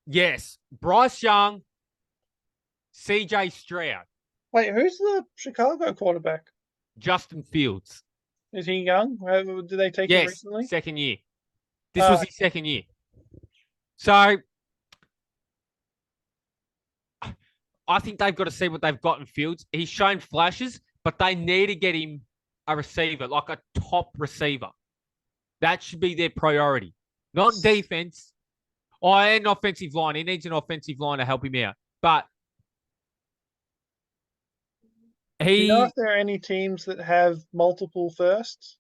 Yes, Bryce Young, C.J. Stroud, Wait, who's the Chicago quarterback? Justin Fields. Is he young? Did they take him Yes, recently? second year. This was his second year. So I think they've got to see what they've got in Fields. He's shown flashes, but they need to get him a receiver, like a top receiver. That should be their priority. Not defense. And offensive line. He needs an offensive line to help him out. But Do you know if there are any teams that have multiple firsts?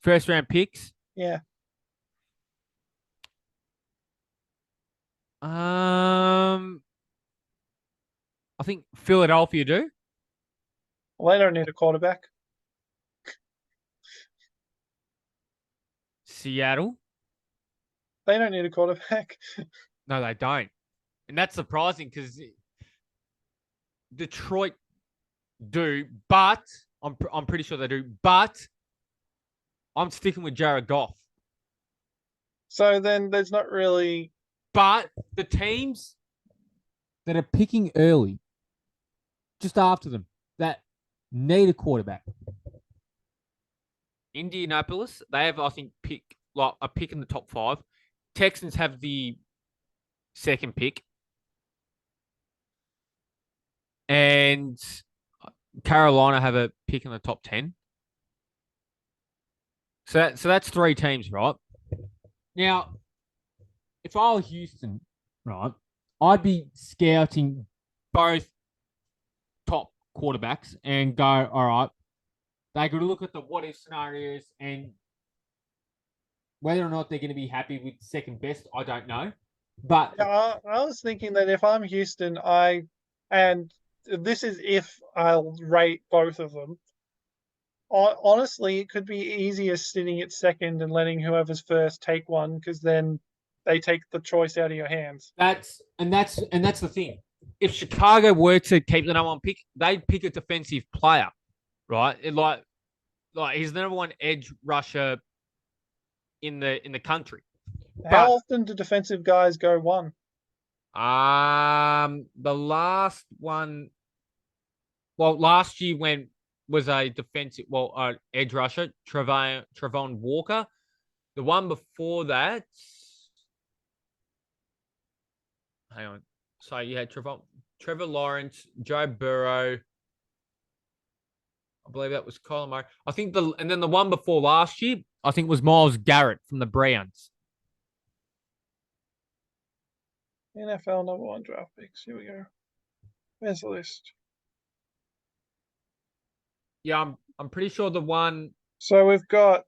First round picks. Yeah. I think Philadelphia do. Well, they don't need a quarterback. Seattle. They don't need a quarterback. No, they don't. And that's surprising because Detroit do, but I'm pretty sure they do. But I'm sticking with Jared Goff. So then there's not really. But the teams that are picking early, just after them, that need a quarterback. Indianapolis, they have, I think, a pick in the top 5. Texans have the second pick. And Carolina have a pick in the top 10. So that's 3 teams, right? Now, if I were Houston, right, I'd be scouting both top quarterbacks and go, all right, they could look at the what if scenarios and whether or not they're going to be happy with second best, I don't know. But I was thinking that if I'm Houston, and this is if I'll rate both of them. Honestly, it could be easier sitting at second and letting whoever's first take one, because then they take the choice out of your hands. That's the thing. If Chicago were to keep the number one pick, they'd pick a defensive player, right? Like he's the number one edge rusher in the country. How often do defensive guys go one? The last one, last year was a defensive, edge rusher, Travon Walker. The one before that, hang on. So you had Trevor Lawrence, Joe Burrow. I believe that was Kyler Murray. I think and then the one before last year, I think was Myles Garrett from the Browns. NFL number 1 draft picks. Here we go. Where's the list? Yeah, I'm pretty sure the one. So we've got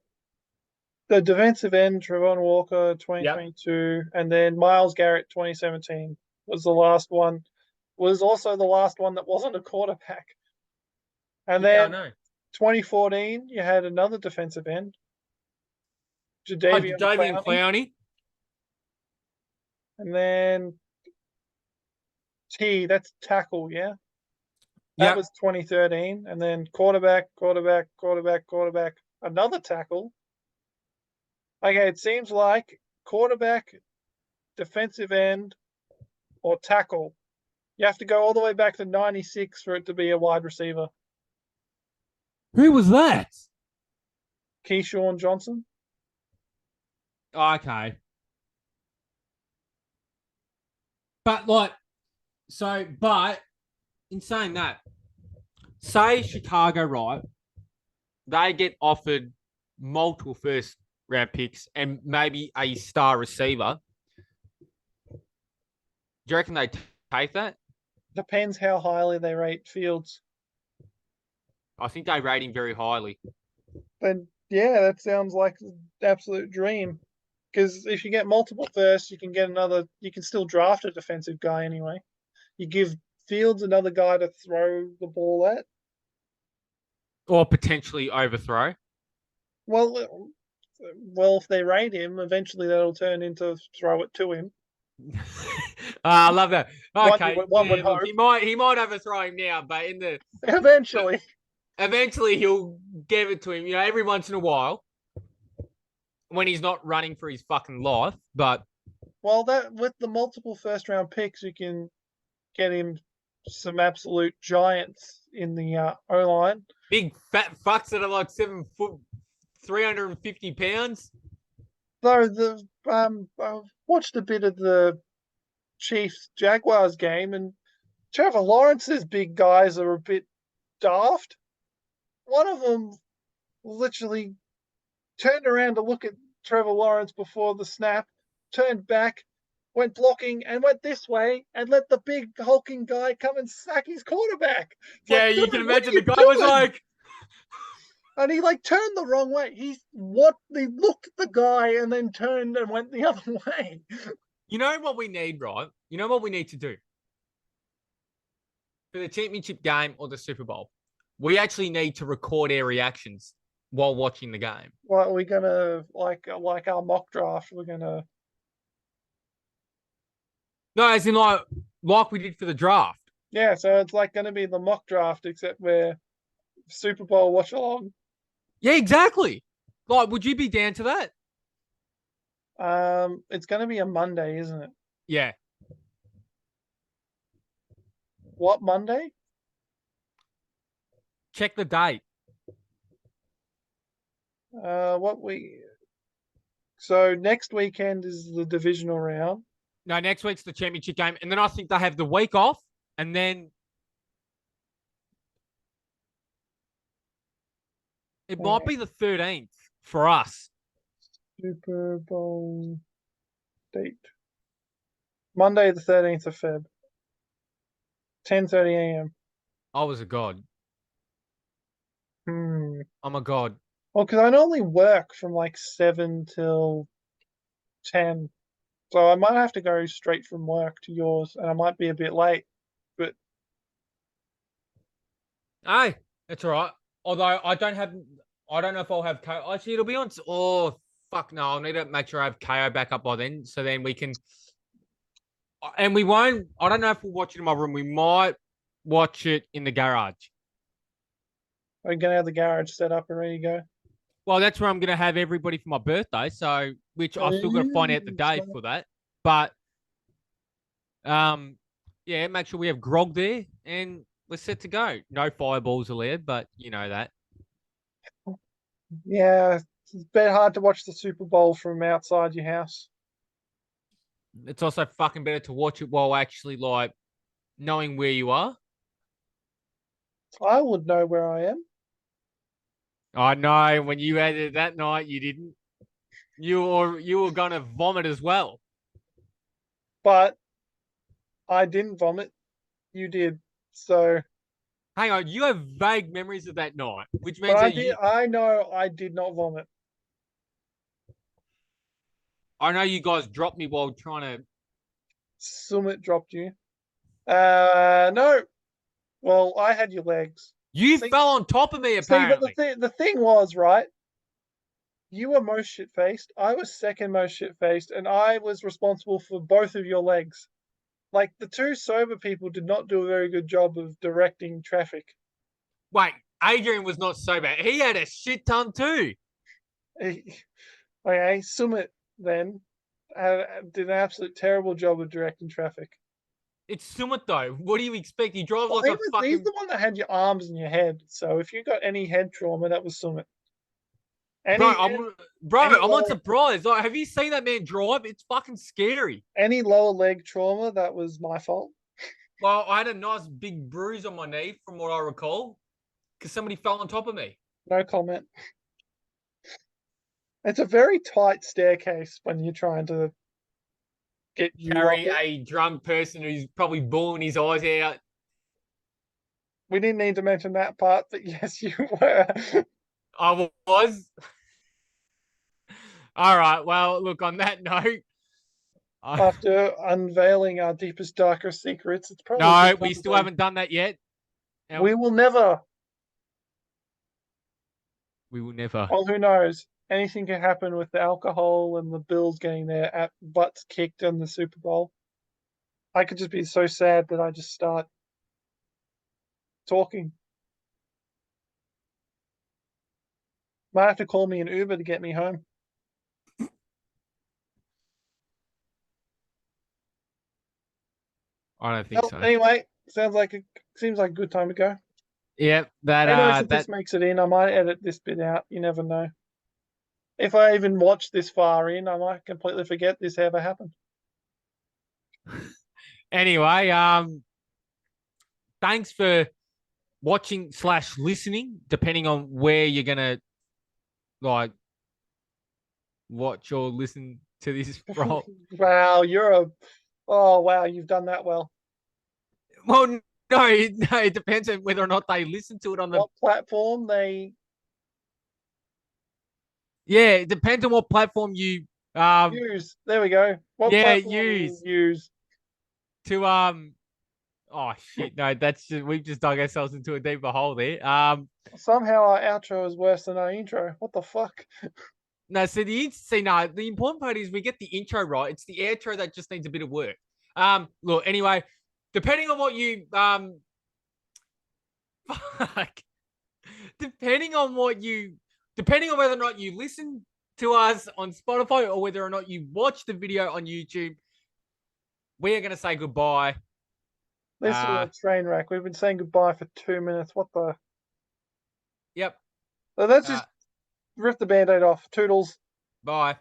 the defensive end, Travon Walker, 2022, and then Myles Garrett, 2017 was the last one. Was also the last one that wasn't a quarterback. And then 2014, you had another defensive end, Jadeveon Clowney. And then that's tackle, yeah? That was 2013. And then quarterback, another tackle. Okay, it seems like quarterback, defensive end, or tackle. You have to go all the way back to 96 for it to be a wide receiver. Who was that? Keyshawn Johnson. Okay. But in saying that, say Chicago, right, they get offered multiple first round picks and maybe a star receiver. Do you reckon they take that? Depends how highly they rate Fields. I think they rate him very highly. Then, yeah, that sounds like an absolute dream. Because if you get multiple firsts, you can get another. You can still draft a defensive guy anyway. You give Fields another guy to throw the ball at? Or potentially overthrow. Well, if they rate him, eventually that'll turn into throw it to him. I love that. Okay, one would look, hope. he might overthrow him now, but Eventually. eventually he'll give it to him. You know, every once in a while when he's not running for his fucking life. But Well, that with the multiple first round picks, you can get him some absolute giants in the O line. big fat fucks that are like 7 foot, 350 pounds. Though I've watched a bit of the Chiefs Jaguars game, and Trevor Lawrence's big guys are a bit daft. One of them literally turned around to look at Trevor Lawrence before the snap, turned back, went blocking, and went this way, and let the big hulking guy come and sack his quarterback. Yeah, like, you can imagine the guy doing? was like, and he turned the wrong way. He looked at the guy and then turned and went the other way. you know what we need, right? You know what we need to do for the championship game or the Super Bowl? We actually need to record our reactions while watching the game. Well, we're gonna like our mock draft. We're gonna No, as in like we did for the draft. yeah. So it's gonna be the mock draft, except we're Super Bowl watch along. Yeah, exactly. Like, would you be down to that? It's gonna be a Monday, isn't it? Yeah. What Monday? Check the date. So next weekend is the divisional round. No, next week's the championship game. And then I think they have the week off. And then it might be the 13th for us. Super Bowl date. Monday, the 13th of Feb. 10:30 a.m. I was a god. Hmm. I'm a god. Well, because I normally work from 7 till 10. So I might have to go straight from work to yours, and I might be a bit late. But Hey, that's all right. Although I don't know if I'll have KO. Actually, it'll be on. Oh, fuck no. I'll need to make sure I have KO back up by then. So then we can. And we won't. I don't know if we'll watch it in my room. We might watch it in the garage. I'm going to have the garage set up and ready to go. Well, that's where I'm going to have everybody for my birthday. So, which I've still got to find out the day for that. But, yeah, make sure we have grog there and we're set to go. No fireballs allowed, but you know that. Yeah, it's a bit hard to watch the Super Bowl from outside your house. It's also fucking better to watch it while actually knowing where you are. I would know where I am. I know when you had it that night, you didn't. You were gonna vomit as well. But I didn't vomit. You did. So hang on, you have vague memories of that night, which means I know I did not vomit. I know you guys dropped me while trying to. Summit dropped you. No. Well, I had your legs. You fell on top of me, apparently. But the thing was, right? You were most shit-faced. I was second most shit-faced, and I was responsible for both of your legs. The two sober people did not do a very good job of directing traffic. Wait, Adrian was not sober. He had a shit ton too. Okay, Summit then did an absolute terrible job of directing traffic. It's Summit though. What do you expect? He drives like a fucking. He's the one that had your arms in your head. So if you got any head trauma, that was Summit. I'm not surprised. Have you seen that man drive? It's fucking scary. Any lower leg trauma, that was my fault. Well, I had a nice big bruise on my knee, from what I recall, because somebody fell on top of me. No comment. It's a very tight staircase when you're trying to carry a drunk person who's probably bawling his eyes out. We didn't need to mention that part, but yes, you were. I was. All right. Well, look, on that note, After unveiling our deepest, darkest secrets, it's probably a No, good time we to still say, haven't done that yet. And we will never. we will never. Well, who knows? Anything can happen with the alcohol and the Bills getting their butts kicked in the Super Bowl. I could just be so sad that I just start talking. Might have to call me an Uber to get me home. I don't think Well, so. anyway, seems like a good time to go. Yeah, Who knows if that this makes it in? I might edit this bit out. You never know. If I even watch this far in, I might completely forget this ever happened. anyway, thanks for watching / listening, depending on where you're gonna like watch or listen to this from. Wow, oh wow, you've done that well. Well, no, it depends on whether or not they listen to it on the. What platform they Yeah, it depends on what platform you use? There we go. What yeah platform you use use? to Oh shit! No, that's just, we've just dug ourselves into a deeper hole there. Somehow our outro is worse than our intro. What the fuck? No, so the important part is we get the intro right. It's the outro that just needs a bit of work. Look, anyway, depending on what you fuck, depending on whether or not you listen to us on Spotify or whether or not you watch the video on YouTube, we are gonna say goodbye. This is a train wreck. We've been saying goodbye for 2 minutes. What the? Yep. Let's just rip the band-aid off. Toodles. Bye.